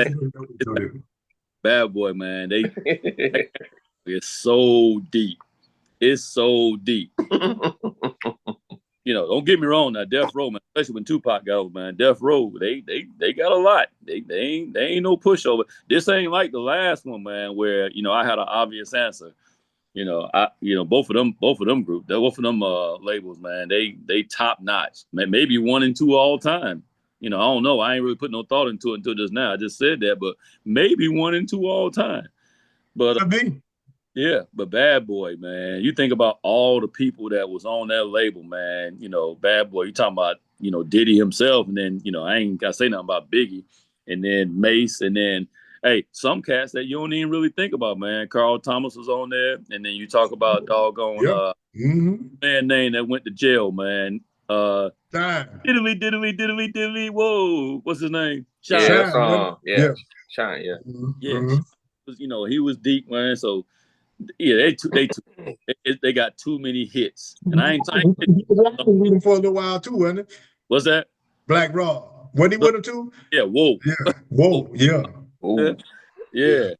Bad Boy, man. It's so deep. It's so deep. You know, don't get me wrong now, Death Row, man, especially when Tupac goes, man. Death Row, they got a lot. They ain't no pushover. This ain't like the last one, man, where, you know, I had an obvious answer. You know, both of them groups, both of them labels, man, they top notch. Maybe 1 and 2 all time. You know, I don't know. I ain't really put no thought into it until just now. I just said that, but maybe 1 and 2 all time. But yeah, but Bad Boy, man. You think about all the people that was on that label, man. You know, Bad Boy. You talking about, you know, Diddy himself, and then, you know, I ain't gotta say nothing about Biggie, and then Mace, and then some cats that you don't even really think about, man. Carl Thomas was on there, and then you talk about doggone man name that went to jail, man. Diddly, whoa, what's his name? Shine. Shine. You know, he was deep, man. So yeah, they got too many hits, and I ain't for a little while too, wasn't it? What's that? Black Raw. Wasn't he with him too? Yeah, whoa. Yeah. Yeah.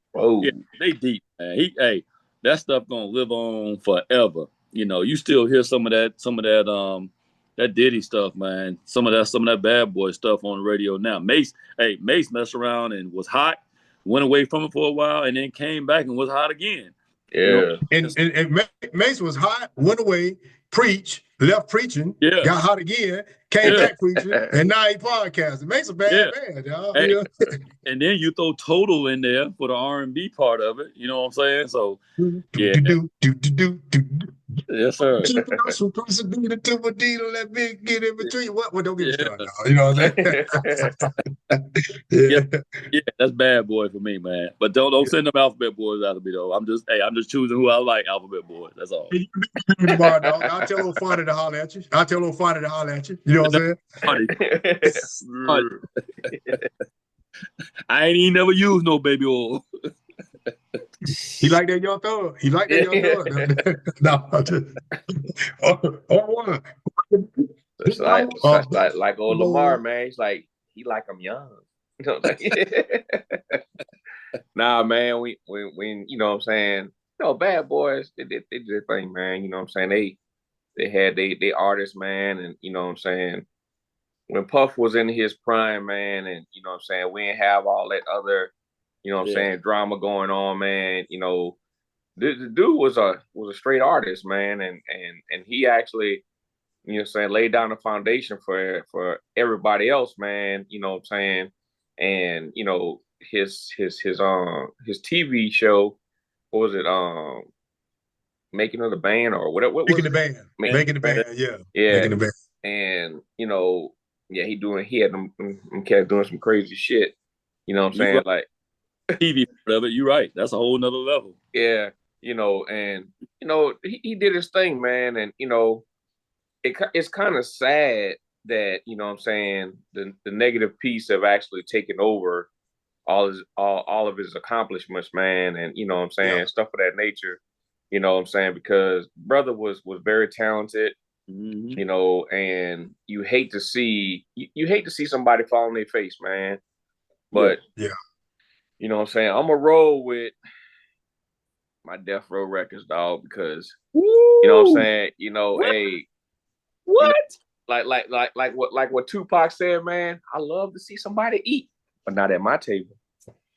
They deep, man. That stuff gonna live on forever. You know, you still hear some of that that Diddy stuff, man. Some of that Bad Boy stuff on the radio now. Mace messed around and was hot, went away from it for a while, and then came back and was hot again. Yeah. You know? And Mace was hot, went away, left preaching, got hot again, came back preaching, and now he podcasting. Mace a bad man, y'all. Hey, and then you throw Total in there for the R&B part of it. You know what I'm saying? So yes, sir. Let me get in between. What? Don't get me started. You know what I'm saying? Yeah, that's Bad Boy for me, man. But don't send them alphabet boys after me though. I'm just choosing who I like. Alphabet boys. That's all. Tomorrow, dog. I'll tell little Fonny to holler at you. You know what I'm saying? I ain't even never used no baby oil. He like that young thug. No, it's like old Lamar, man. He's like, he like them young. You know, nah, man. When you know what I'm saying, you know, Bad Boys, they did their thing, man. You know what I'm saying? They had they artists, man, and you know what I'm saying. When Puff was in his prime, man, and you know what I'm saying, we didn't have all that other, you know what I'm saying, drama going on, man. You know, the dude was a straight artist, man, and he actually, you know what I'm saying, laid down the foundation for everybody else, man, you know what I'm saying? And, you know, his TV show, what was it, Making of the Band or whatever, what was Making the it? band. Making the band, yeah. Yeah. Making the band. And, you know, yeah, he had them cats doing some crazy shit. You know what I'm saying? Right. Like TV of it, you're right. That's a whole nother level. Yeah, you know, and you know, he did his thing, man, and you know, it's kind of sad that, you know what I'm saying, the negative piece have actually taken over all of his accomplishments, man, and you know what I'm saying, stuff of that nature. You know what I'm saying? Because brother was very talented, you know, and you hate to see somebody fall on their face, man. But yeah, you know what I'm saying? I'm gonna roll with my Death Row Records, dog, because you know what I'm saying. You know, what? hey, what? You know, like what Tupac said, man. I love to see somebody eat, but not at my table.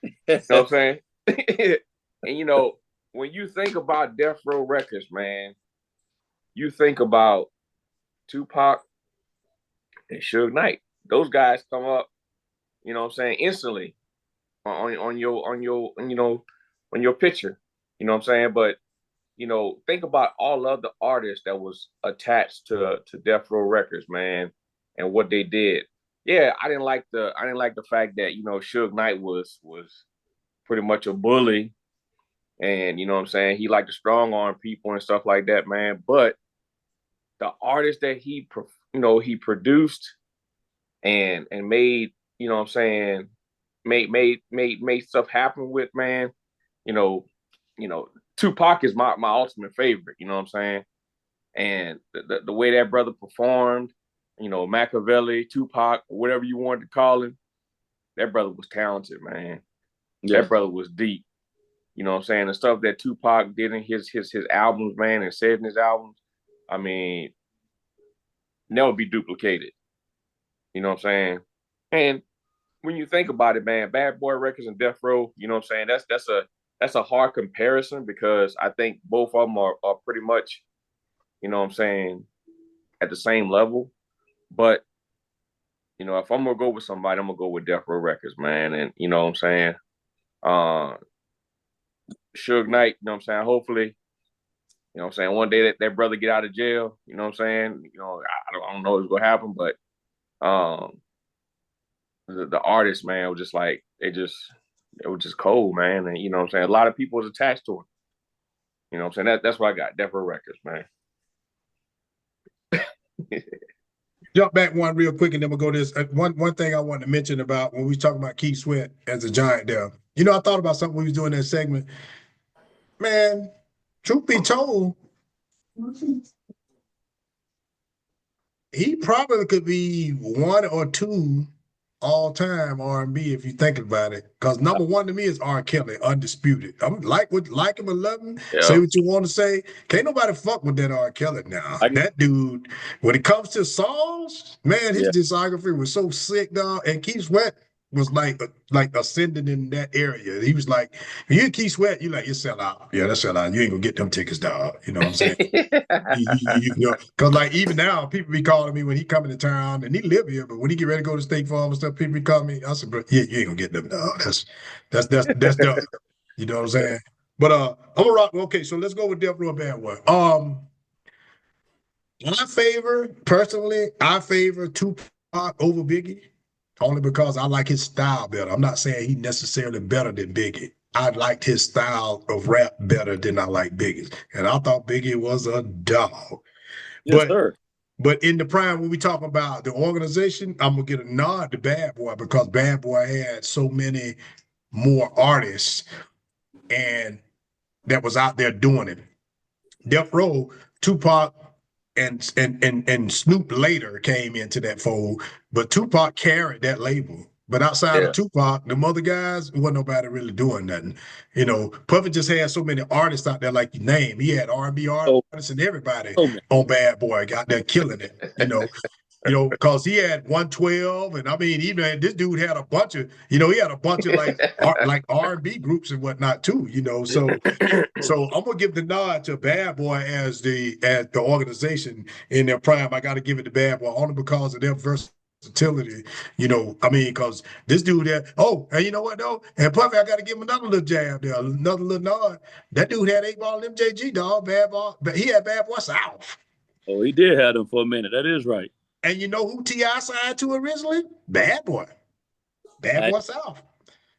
You know what I'm saying? And you know, when you think about Death Row Records, man, you think about Tupac and Suge Knight. Those guys come up, you know what I'm saying, instantly on your picture. You know what I'm saying? But you know, think about all of the artists that was attached to Death Row Records, man, and what they did. Yeah, I didn't like the fact that, you know, Suge Knight was pretty much a bully, and you know what I'm saying, he liked to strong arm people and stuff like that, man. But the artists that he produced and made, you know what I'm saying, made stuff happen with, man. You know, Tupac is my ultimate favorite. You know what I'm saying? And the way that brother performed, you know, Machiavelli, Tupac, whatever you wanted to call him, that brother was talented, man. Yeah. That brother was deep. You know what I'm saying? The stuff that Tupac did in his albums, man, and said in his albums, I mean, never be duplicated. You know what I'm saying? And when you think about it, man, Bad Boy Records and Death Row, you know what I'm saying? That's a hard comparison, because I think both of them are pretty much, you know what I'm saying, at the same level. But, you know, if I'm going to go with somebody, I'm going to go with Death Row Records, man. And, you know what I'm saying, Suge Knight, you know what I'm saying, hopefully, you know what I'm saying, one day that brother get out of jail, you know what I'm saying, you know, I don't know what's going to happen, but the artists, man, was just like, it was just cold, man. And, you know what I'm saying, a lot of people was attached to it. You know what I'm saying, that's what I got, Death Row Records, man. Jump back one real quick, and then we'll go to this. One thing I wanted to mention about when we talk about Keith Sweat as a giant there. You know, I thought about something when we was doing that segment. Man, truth be told, he probably could be one or two all-time R&B if you think about it. Because number one to me is R. Kelly, undisputed. I'm like him or love him, say what you want to say. Can't nobody fuck with that R. Kelly now. That dude, when it comes to songs, man, his discography was so sick, dog. And Keith Sweat was like ascending in that area. He was like, if you Keith Sweat, you like, you sell out. Yeah, that's sell out. You ain't gonna get them tickets, dog. You know what I'm saying? you know, because like even now, people be calling me when he coming to town, and he live here, but when he get ready to go to State Farm and stuff, people be calling me. I said, bro, yeah, you ain't gonna get them, dog. That's done. You know what I'm saying? But I'm gonna rock. Okay, so let's go with Death Row Bad Boy. I favor Tupac over Biggie, only because I like his style better. I'm not saying he necessarily better than Biggie. I liked his style of rap better than I like Biggie's. And I thought Biggie was a dog. Yes, sir. But in the prime, when we talk about the organization, I'm going to get a nod to Bad Boy, because Bad Boy had so many more artists and that was out there doing it. Death Row, Tupac, and Snoop later came into that fold, but Tupac carried that label. But outside of Tupac, the other guys, wasn't nobody really doing nothing. You know, Puffy just had so many artists out there, like you name. He had R&B artists and everybody on Bad Boy got there killing it. You know, Because he had 112, and I mean, even this dude had a bunch of, he had a bunch of like R&B groups and whatnot too, So I'm gonna give the nod to Bad Boy as the organization in their prime. I got to give it to Bad Boy only because of their versatility. I mean, because this dude there. Oh, and you know what though? And Puffy, I got to give him another little jab there, another little nod. That dude had 8 Ball MJG dog, Bad Boy, but he had Bad Boy South. Oh, he did have them for a minute. That is right. And you know who T.I. signed to originally? Bad Boy. Bad Boy South.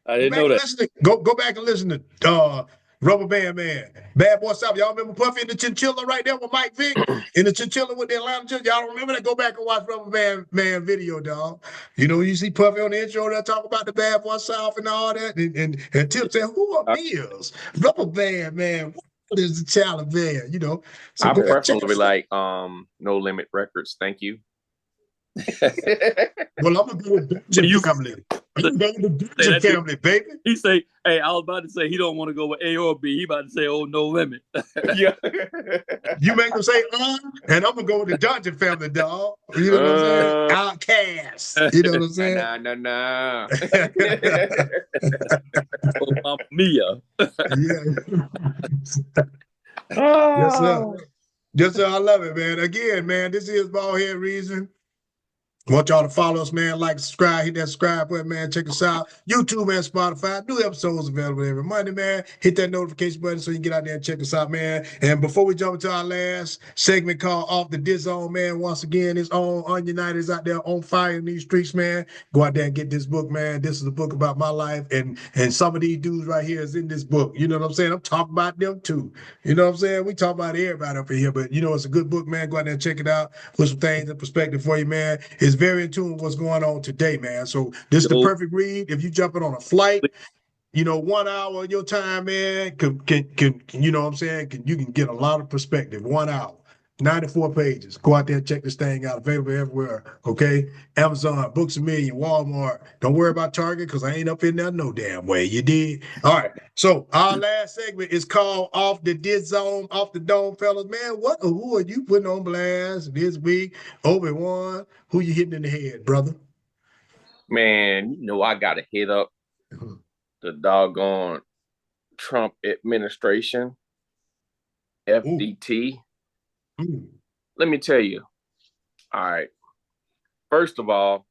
I didn't know that. Go back and listen to Rubber Band Man. Bad Boy South. Y'all remember Puffy and the Chinchilla right there with Mike Vick? In the Chinchilla with the Atlanta Chinchilla. Y'all don't remember that? Go back and watch Rubber Band Man video, dog. You see Puffy on the intro that talk about the Bad Boy South and all that. And Tip said, who are Mills? Rubber Band Man. What is the child band? So I preferably like No Limit Records. Thank you. Well, I'm gonna go with Dungeon Family. I'm gonna go with the Dungeon Family, baby. He say, "Hey, I was about to say he don't want to go with A or B. He about to say, oh, No Limit." Yeah. You make him say, and I'm gonna go with the Dungeon Family, dog. You know what I'm saying? Outcast. You know what I'm saying? Nah. Oh, Mamma Mia. Yeah. Yes, sir. Yes, sir. I love it, man. Again, man, this is BaldHead Reason. I want y'all to follow us, man. Like, subscribe, hit that subscribe button, man. Check us out. YouTube and Spotify. New episodes available every Monday, man. Hit that notification button so you can get out there and check us out, man. And before we jump into our last segment called Off the Diz Zone, man, once again, his own United is out there on fire in these streets, man. Go out there and get this book, man. This is a book about my life, and some of these dudes right here is in this book. You know what I'm saying? I'm talking about them too. You know what I'm saying? We talk about everybody up in here, but it's a good book, man. Go out there and check it out. Put some things in perspective for you, man. It's very in tune with what's going on today, man. So this is the perfect read. If you jumping on a flight, 1 hour of your time, man, can you know what I'm saying? You can get a lot of perspective. 1 hour, 94 pages. Go out there and check this thing out. Available everywhere. Okay, Amazon, Books A Million, Walmart. Don't worry about Target because I ain't up in there no damn way. You did. All right. So our last segment is called Off the Diz Zone, Off the Dome, fellas. Man, who are you putting on blast this week? Obi-Wan, who you hitting in the head, brother? Man, I gotta hit up the doggone Trump administration, FDT. Ooh. Let me tell you. All right. First of all,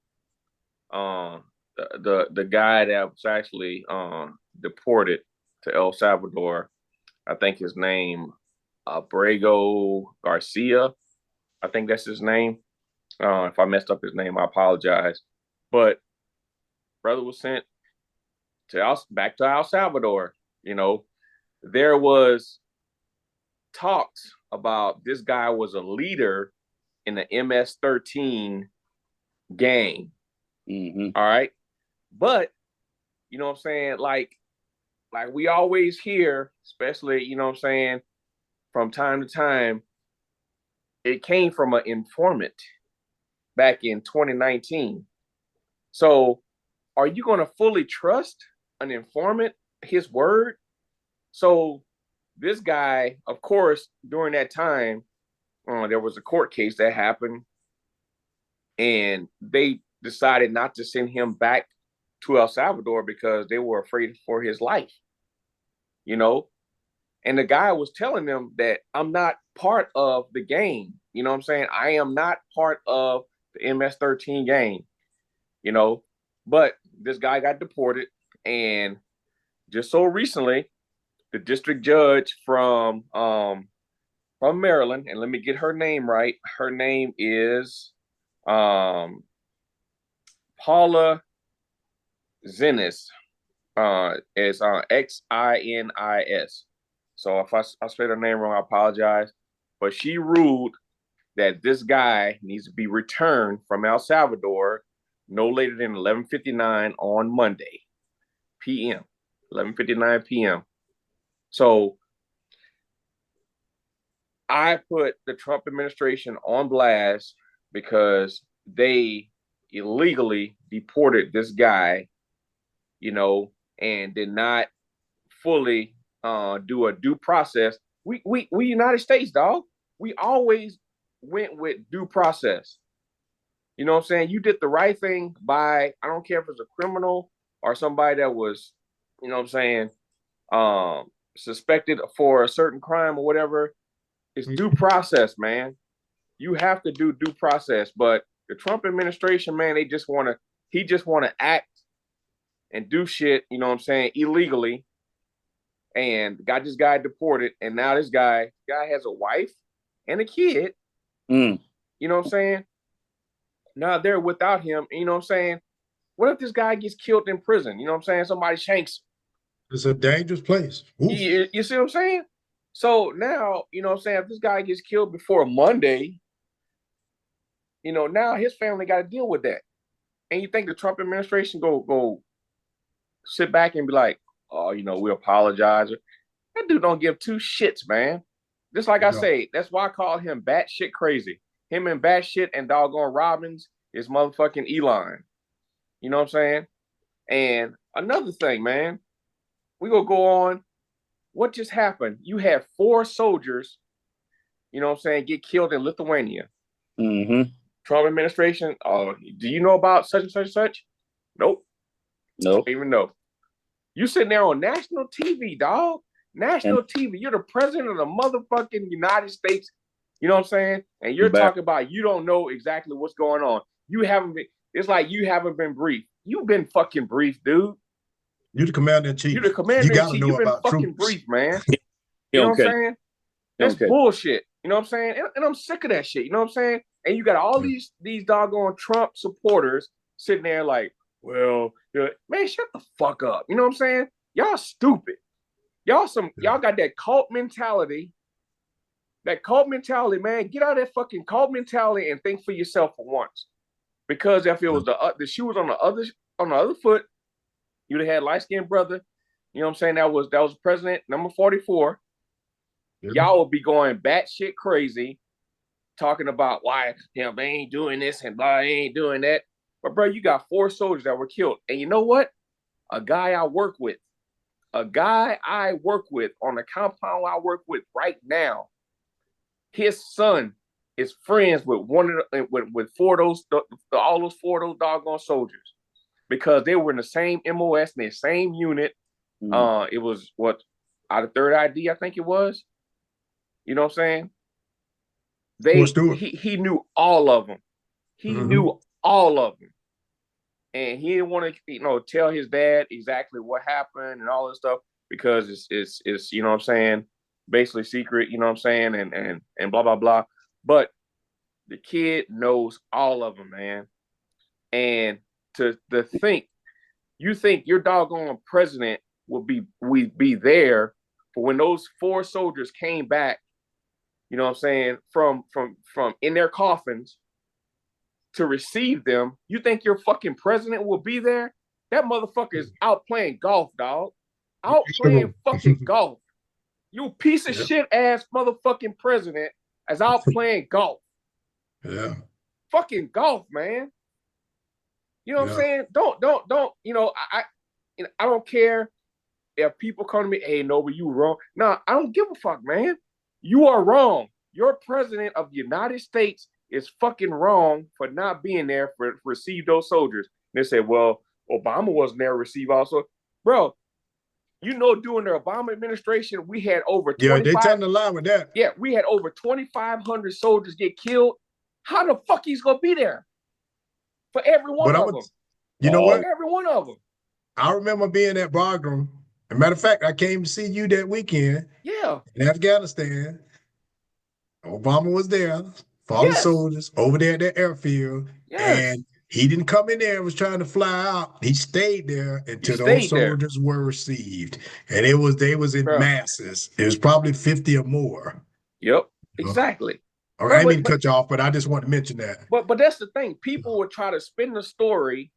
the guy that was actually deported to El Salvador, I think his name Abrego Garcia. I think that's his name. If I messed up his name, I apologize. But brother was sent back to El Salvador. There was talks about this guy was a leader in the MS-13 gang. Mm-hmm. All right. But, you know what I'm saying? Like we always hear, especially, you know what I'm saying, from time to time, it came from an informant back in 2019. So are you going to fully trust an informant, his word? So this guy, of course, during that time, there was a court case that happened, and they decided not to send him back to El Salvador because they were afraid for his life, And the guy was telling them that I'm not part of the gang. You know what I'm saying? I am not part of the MS-13 gang, But this guy got deported, and just so recently, the district judge from Maryland, and let me get her name right. Her name is Paula Xinis. It's Xinis. So if I spelled her name wrong, I apologize. But she ruled that this guy needs to be returned from El Salvador no later than 11:59 on Monday p.m. 11:59 p.m. So I put the Trump administration on blast because they illegally deported this guy, and did not fully do a due process. We United States, dog. We always went with due process. You know what I'm saying? You did the right thing by, I don't care if it's a criminal or somebody that was, you know what I'm saying, suspected for a certain crime or whatever. It's due process, man. You have to do due process. But the Trump administration, man, he just want to act and do shit, you know what I'm saying, illegally, and got this guy deported. And now this guy has a wife and a kid. Mm. You know what I'm saying? Now they're without him. You know what I'm saying? What if this guy gets killed in prison? You know what I'm saying? Somebody shanks. It's a dangerous place. You see what I'm saying? So now, you know what I'm saying, if this guy gets killed before Monday, you know, now his family got to deal with that. And you think the Trump administration go sit back and be like, oh, you know, we apologize. That dude don't give two shits, man. Just like I say, that's why I call him batshit crazy. Him and batshit and doggone Robbins is motherfucking Elon. You know what I'm saying? And another thing, man, we gonna go on. What just happened? You had 4 soldiers, you know what I'm saying, get killed in Lithuania. Mm-hmm. Trump administration, do you know about such and such and such? Nope. Nope. Don't even know. You sitting there on national TV, dog. National TV. You're the president of the motherfucking United States. You know what I'm saying? And you're talking about you don't know exactly what's going on. You haven't been, it's like you haven't been briefed. You've been fucking briefed, dude. You're the commander in chief. You're the commander in chief. You've been fucking troops. briefed, man. You know what I'm saying? That's bullshit. You know what I'm saying? And I'm sick of that shit. You know what I'm saying? And you got all these doggone Trump supporters sitting there like, well, man, shut the fuck up. You know what I'm saying? Y'all stupid. Y'all got that cult mentality. That cult mentality, man. Get out of that fucking cult mentality and think for yourself for once. Because if it was the shoe was on the other foot, you'd have had light-skinned brother. You know what I'm saying? That was president number 44. Y'all would be going batshit crazy, talking about why they ain't doing this and blah, they ain't doing that. But bro, you got 4 soldiers that were killed. And you know what? A guy I work with on the compound I work with right now, his son is friends with with 4 of those, all those 4 of those doggone soldiers, because they were in the same MOS in the same unit. It was out of 3rd ID, I think it was. You know what I'm saying? He knew all of them. He knew all of them. And he didn't want to, tell his dad exactly what happened and all this stuff, because it's you know what I'm saying, basically secret, you know what I'm saying, and blah blah blah. But the kid knows all of them, man. And to think, you think your doggone president will be there for when those 4 soldiers came back, you know what I'm saying, from in their coffins to receive them. You think your fucking president will be there? That motherfucker is out playing golf, dog. Out playing fucking golf. You piece of shit ass motherfucking president is out playing golf. Yeah. Fucking golf, man. You know what I'm saying? Don't, I don't care if people come to me, hey, no, but you wrong. No, I don't give a fuck, man. You are wrong. Your president of the United States is fucking wrong for not being there for receive those soldiers. And they say, well, Obama wasn't there to receive also. Bro, during the Obama administration, we had over 25. Yeah, they tend to lie with that. Yeah, we had over 2,500 soldiers get killed. How the fuck he's gonna be there for every one of them? You know what? Every one of them. I remember being at Bagram. As a matter of fact, I came to see you that weekend. Yeah. In Afghanistan. Obama was there for all the soldiers over there at the airfield. And he didn't come in there and was trying to fly out. He stayed there until those soldiers were received. And they was in masses. It was probably 50 or more. Yep, exactly. I didn't mean to cut you off, but I just want to mention that. But that's the thing. People would try to spin the story.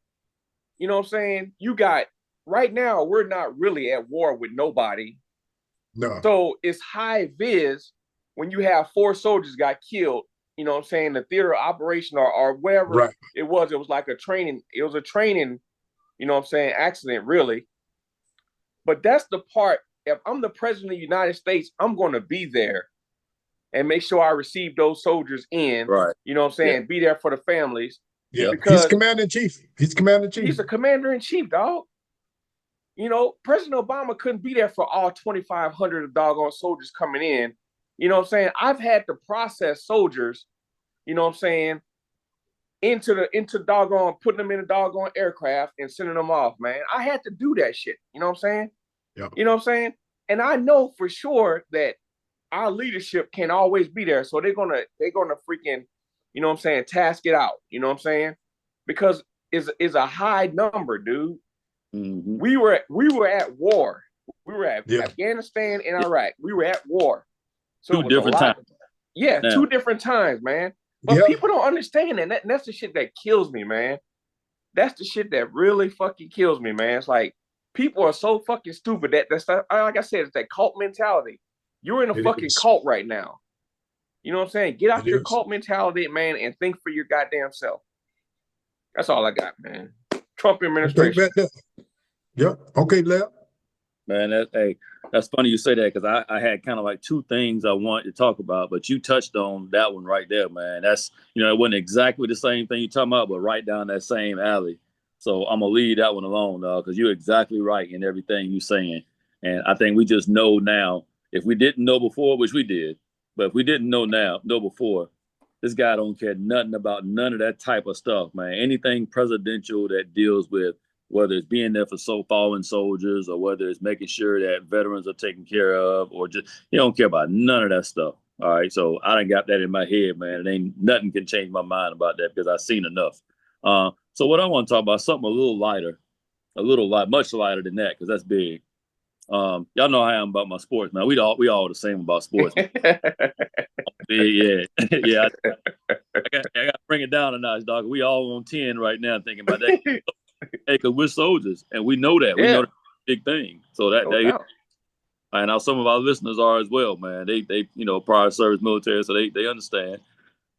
You know what I'm saying? You got, right now, we're not really at war with nobody. No. So it's high vis when you have 4 soldiers got killed, you know what I'm saying, the theater operation or whatever it was like a training, you know what I'm saying, accident, really. But that's the part, if I'm the president of the United States, I'm going to be there and make sure I receive those soldiers in, you know what I'm saying, be there for the families. Yeah, he's because commander in chief. He's commander in chief. he's a commander in chief, dog. You know, President Obama couldn't be there for all 2,500 of doggone soldiers coming in. You know what I'm saying? I've had to process soldiers, you know what I'm saying, into doggone, putting them in a doggone aircraft and sending them off, man. I had to do that shit. You know what I'm saying? Yep. You know what I'm saying? And I know for sure that our leadership can't always be there. So they're gonna freaking, you know what I'm saying, task it out. You know what I'm saying? Because is a high number, dude. Mm-hmm. We were at war. We were at Afghanistan and Iraq. We were at war. So two different times. Yeah, now. 2 different times, man. But people don't understand that. That's the shit that kills me, man. That's the shit that really fucking kills me, man. It's like people are so fucking stupid. That's like I said, it's that cult mentality. You're in a fucking cult right now. You know what I'm saying? Get out your cult mentality, man, and think for your goddamn self. That's all I got, man. Trump administration. Yep. Okay, Lep. Man, that's funny you say that, because I had kind of like 2 things I wanted to talk about, but you touched on that one right there, man. That's, it wasn't exactly the same thing you're talking about, but right down that same alley. So I'm gonna leave that one alone, because you're exactly right in everything you're saying. And I think we just know now. If we didn't know before, which we did, but if we didn't know before, this guy don't care nothing about none of that type of stuff, man. Anything presidential that deals with, whether it's being there for fallen soldiers, or whether it's making sure that veterans are taken care of, or just, he don't care about none of that stuff. All right. So I done got that in my head, man. And ain't nothing can change my mind about that, because I've seen enough. So what I want to talk about, something a little lighter, much lighter than that, because that's big. Y'all know how I am about my sports, man. We all the same about sports. Yeah. Yeah. I got to bring it down a notch, dog. We all on 10 right now thinking about that. Hey, because we're soldiers, and we know that. We know that's a big thing. So and now some of our listeners are as well, man. They prior service military, so they understand.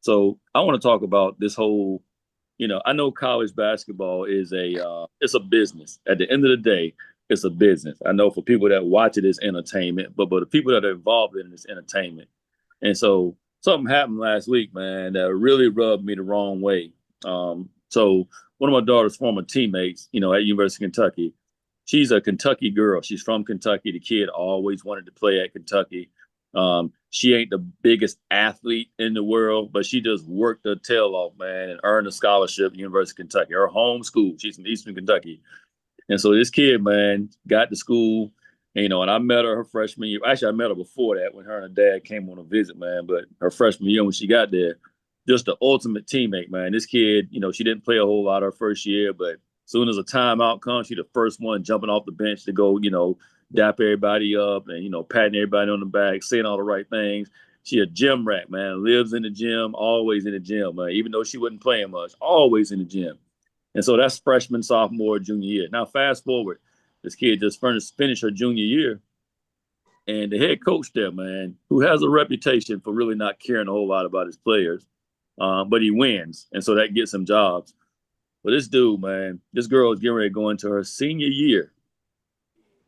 So I want to talk about this whole, I know college basketball is it's a business. At the end of the day, it's a business. I know for people that watch it, it's entertainment, but the people that are involved in it, it's entertainment. And so something happened last week, man, that really rubbed me the wrong way. So one of my daughter's former teammates, at University of Kentucky, she's a Kentucky girl. She's from Kentucky. The kid always wanted to play at Kentucky. She ain't the biggest athlete in the world, but she just worked her tail off, man, and earned a scholarship at University of Kentucky. Her home school, she's from Eastern Kentucky. And so this kid, man, got to school, and I met her freshman year. Actually, I met her before that when her and her dad came on a visit, man. But her freshman year, when she got there, just the ultimate teammate, man. This kid, she didn't play a whole lot her first year, but as soon as a timeout comes, she the first one jumping off the bench to go, dap everybody up and, patting everybody on the back, saying all the right things. She a gym rat, man. Lives in the gym, always in the gym, man. Even though she wasn't playing much, always in the gym. And so that's freshman, sophomore, junior year. Now, fast forward, this kid just finished her junior year. And the head coach there, man, who has a reputation for really not caring a whole lot about his players, but he wins. And so that gets him jobs. But this dude, man, this girl is getting ready to go into her senior year.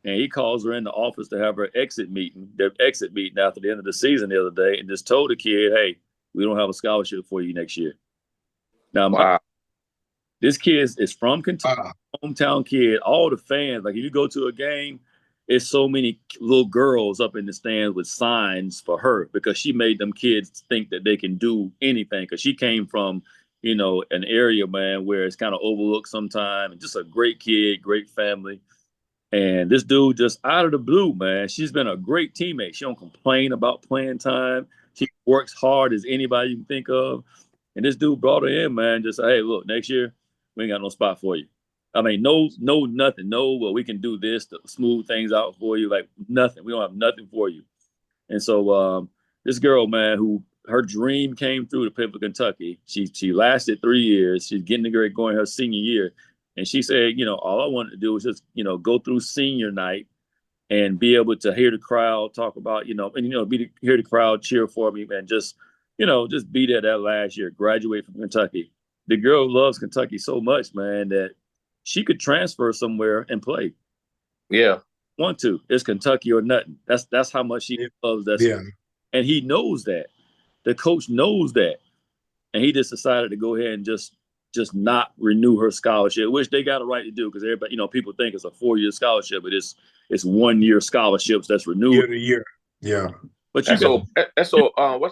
And he calls her in the office to have her exit meeting after the end of the season the other day, and just told the kid, hey, we don't have a scholarship for you next year. Now, this kid is from Kentucky, hometown kid. All the fans, like if you go to a game, it's so many little girls up in the stands with signs for her, because she made them kids think that they can do anything. Because she came from, an area, man, where it's kind of overlooked sometimes, and just a great kid, great family. And this dude just out of the blue, man, she's been a great teammate. She don't complain about playing time. She works hard as anybody you can think of. And this dude brought her in, man, just say, hey, look, next year, we ain't got no spot for you. I mean, no, nothing. No, well, we can do this to smooth things out for you. Like nothing. We don't have nothing for you. And so this girl, man, who her dream came through to play for Kentucky. She lasted 3 years. She's getting to going her senior year. And she said, all I wanted to do was just, go through senior night and be able to hear the crowd talk about, hear the crowd cheer for me, and just be there that last year, graduate from Kentucky. The girl loves Kentucky so much, man, that she could transfer somewhere and play. Yeah. Want to. It's Kentucky or nothing. That's how much she loves that. Yeah. And he knows that. The coach knows that. And he just decided to go ahead and just just not renew her scholarship, which they got a right to do because everybody, people think it's a 4-year scholarship, but it's 1-year scholarships that's renewed year to year. Yeah. But you got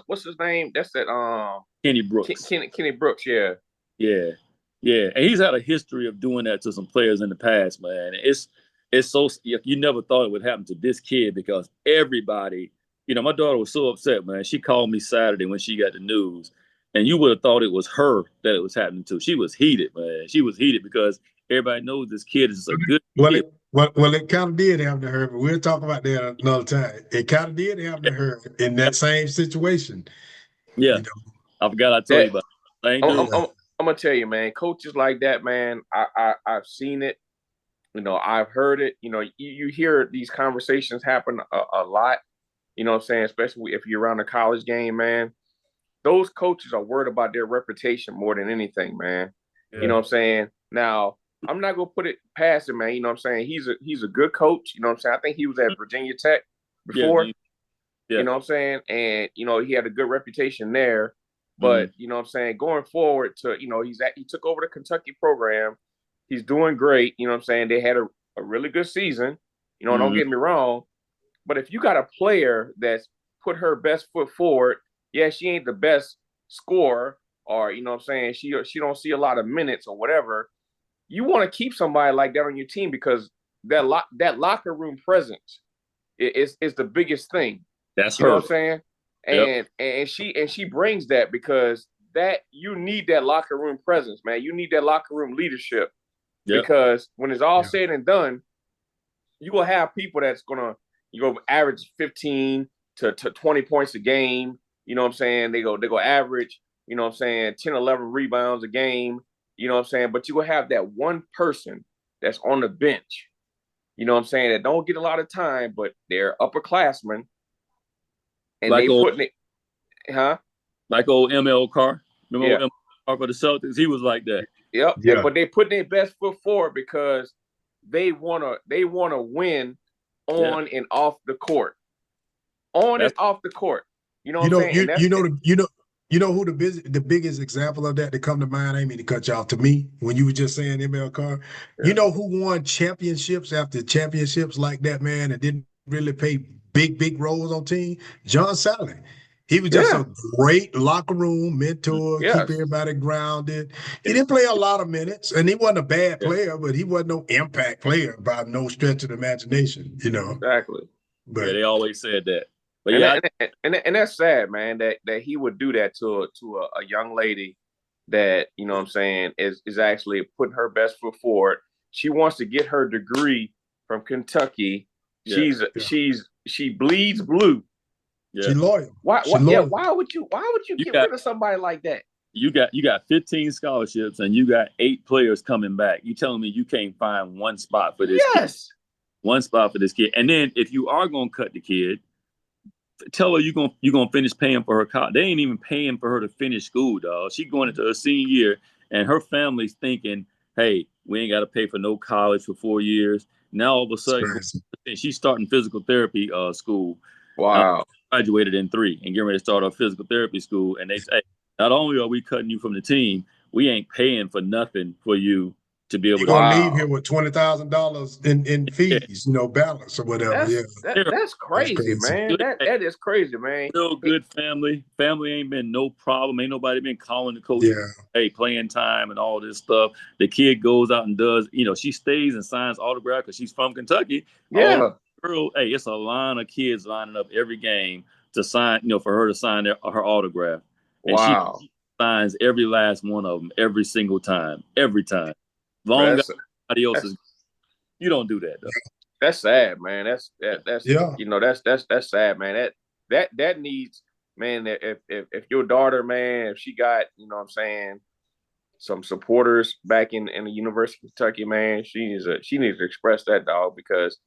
what's his name? That's that Kenny Brooks. Kenny Brooks, yeah. Yeah. Yeah. And he's had a history of doing that to some players in the past, man. It's so you never thought it would happen to this kid because everybody, my daughter was so upset, man. She called me Saturday when she got the news. And you would have thought it was her that it was happening to. She was heated, man. She was heated because everybody knows this kid is a good kid. It kind of did happen to her, but we'll talk about that another time. It kind of did happen to her in that same situation. Yeah. I forgot I told you about it. I'm gonna tell you, man, coaches like that, man, I've seen it. I've heard it. You hear these conversations happen a lot, what I'm saying, especially if you're around a college game, man. Those coaches are worried about their reputation more than anything, man. Yeah. You know what I'm saying? Now, I'm not gonna put it past him, man. You know what I'm saying? He's a good coach. You know what I'm saying? I think he was at Virginia Tech before. Yeah. You know what I'm saying? And he had a good reputation there. But you know what I'm saying, going forward to he took over the Kentucky program. He's doing great. You know what I'm saying? They had a really good season. Don't get me wrong. But if you got a player that's put her best foot forward, yeah, she ain't the best scorer, or you know what I'm saying, she don't see a lot of minutes or whatever. You want to keep somebody like that on your team because that locker room presence is the biggest thing. That's you know what I'm saying? And she brings that because that you need that locker room presence, man. You need that locker room leadership. Yep. Because when it's all said and done, you gonna have people that's gonna average 15 to 20 points a game. You know what I'm saying? They go average, 10, 11 rebounds a game. You know what I'm saying? But you will have that one person that's on the bench, you know what I'm saying, that don't get a lot of time, but they're upperclassmen. And like they putting it, like old ML Carr. Remember ML Carr for the Celtics? He was like that. Yep. Yeah. But they putting their best foot forward because they wanna win on and off the court. And off the court. You know what I'm saying? You know who the biggest example of that come to mind? I didn't mean to cut you off. To me, when you were just saying ML Carr, you know who won championships after championships like that, man, and didn't really play big roles on team? John Sally. He was just a great locker room mentor, keep everybody grounded. He didn't play a lot of minutes, and he wasn't a bad player, but he wasn't no impact player by no stretch of the imagination, Exactly. But they always said that. But and that's sad, man, that he would do that to a young lady that, you know what I'm saying, is actually putting her best foot forward. She wants to get her degree from Kentucky. Yeah. She bleeds blue. Yeah. She's loyal. Why would you get rid of somebody like that? You got 15 scholarships and you got 8 players coming back. You telling me you can't find one spot for this kid? One spot for this kid. And then if you are gonna cut the kid, tell her you're gonna finish paying for her college. They ain't even paying for her to finish school, dog. She going into her senior year, and her family's thinking, "Hey, we ain't got to pay for no college for 4 years." Now all of a sudden, she's starting physical therapy school. Wow! Graduated in 3 and getting ready to start her physical therapy school. And they say, not only are we cutting you from the team, we ain't paying for nothing for you to be able to. You're gonna leave here with $20,000 in fees, balance or whatever. That's crazy, man. That is crazy, man. Real good family. Family ain't been no problem. Ain't nobody been calling the coach, hey, playing time and all this stuff. The kid goes out and does, she stays and signs autograph because she's from Kentucky. Yeah. Girl, hey, it's a line of kids lining up every game to sign, for her to sign her autograph. And she signs every last one of them every single time. Every time. Long as somebody else is, you don't do that though. That's sad, man. That's that's sad, man. That needs, man. If your daughter, man, if she got, some supporters back in the University of Kentucky, man, she needs to express that, dog, because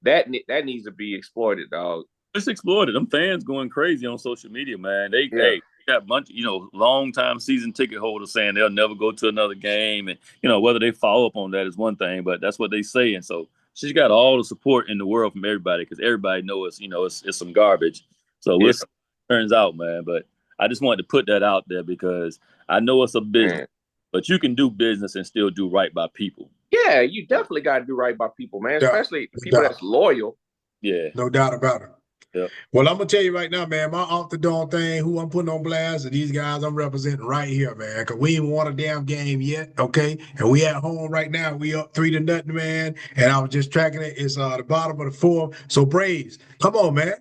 that needs to be exploited, dog. It's exploited. Them fans going crazy on social media, man. They got a bunch, long time season ticket holders saying they'll never go to another game, and whether they follow up on that is one thing, but that's what they say. And so she's got all the support in the world from everybody because everybody knows it's some garbage. So we'll see how it turns out, man. But I just wanted to put that out there because I know it's a business. But you can do business and still do right by people. Yeah, you definitely got to do right by people, man. Especially people that's loyal. Yeah, no doubt about it. Yeah. Well, I'm gonna tell you right now, man, my off the dome thing, who I'm putting on blast, are these guys I'm representing right here, man. Cause we ain't won a damn game yet, okay? And we at home right now. We up 3-0, man. And I was just tracking it. It's the bottom of the fourth. So Braves, come on, man.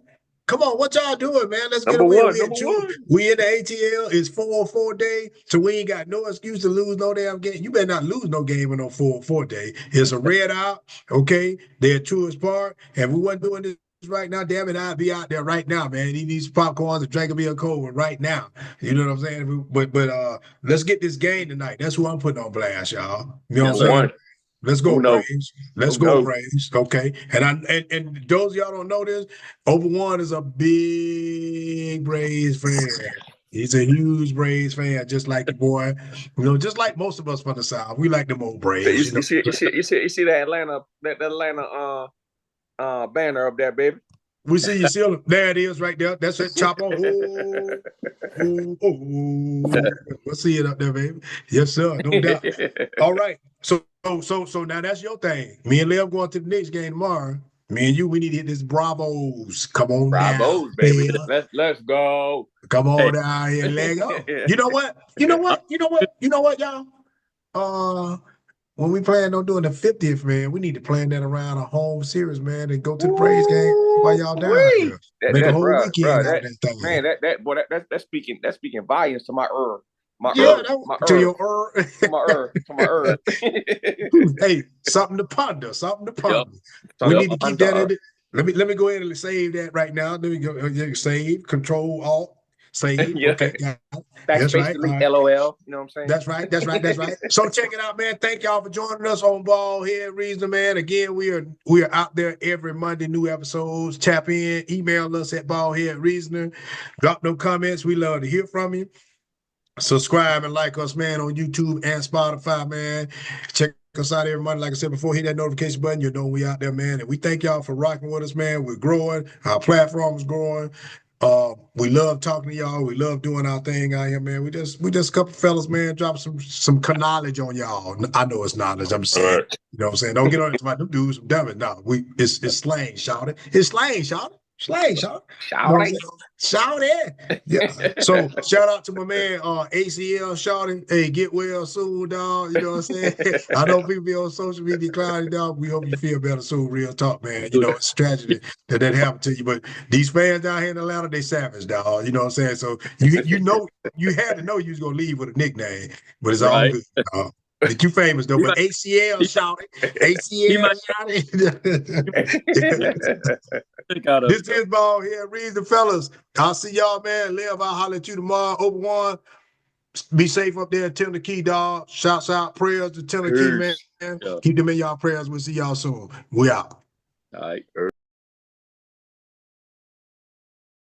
Come on, what y'all doing, man? Let's get a win. We in the ATL. It's 4-4 day, so we ain't got no excuse to lose no damn game. You better not lose no game in no 4-4 day. It's a red out, okay? They're at Truist Park, and we wasn't doing this right now. Damn it, I'd be out there right now, man. Eating these popcorns and drinking me a cold one right now. You know what I'm saying? But let's get this game tonight. That's who I'm putting on blast, y'all. You know what I'm saying? Let's go, Braves. Let's go, Braves. Okay. And those of y'all don't know this, Over One is a big Braves fan. He's a huge Braves fan, just like the boy. You know, just like most of us from the South. We like them old Braves. You see that Atlanta banner up there, baby. We see you see there it is right there. That's it, Chopper. We'll see it up there, baby. Yes, sir. No doubt. All right. So now that's your thing. Me and Lev going to the next game tomorrow. Me and you, we need to hit this Bravos. Come on, Bravos, baby. Let's go. Come on down here, leg up. You know what, y'all? When we plan on doing the 50th, man, we need to plan that around a home series, man, and go to the Braves game while y'all down here. Make a whole weekend out of that thing. Man, that's speaking volumes to my Hey, something to ponder. Yep. We need to keep that in it. Let me go ahead and save that right now. Let me go save, Control, Alt. Save. Yeah. Okay. That's basically right. LOL. You know what I'm saying? That's right. So check it out, man. Thank y'all for joining us on BaldHeaded Reasoner, man. Again, we are out there every Monday, new episodes. Tap in, email us at BaldHeaded Reasoner. Drop no comments. We love to hear from you. Subscribe and like us, man, on YouTube and Spotify, man. Check us out every Monday. Like I said before, hit that notification button. You know we out there, man. And we thank y'all for rocking with us, man. We're growing. Our platform is growing. We love talking to y'all. We love doing our thing out here, man. We just a couple fellas, man, drop some knowledge on y'all. I know it's knowledge. I'm saying, you know what I'm saying? Don't get on it about them dudes, some dummies. No, it's slang, shout it. It's slang, shout it. Slang, shout it. Shout it. Yeah. So shout out to my man ACL shouting. Hey, get well soon, dog. You know what I'm saying? I know people be on social media clowning, dog. We hope you feel better soon. Real talk, man. You know, it's a tragedy that happened to you. But these fans down here in Atlanta, they savage, dog. You know what I'm saying? So you know you had to know you was gonna leave with a nickname, but it's all good. They're too famous though, but ACL shouting. ACL shouting. This is BaldHeaded Reason, fellas. I'll see y'all, man. Live, I'll holler at you tomorrow. Over One. Be safe up there. Tender Key, dog. Shouts out, prayers to Tender Key, man. Yeah. Keep them in y'all prayers. We'll see y'all soon. We out. All right.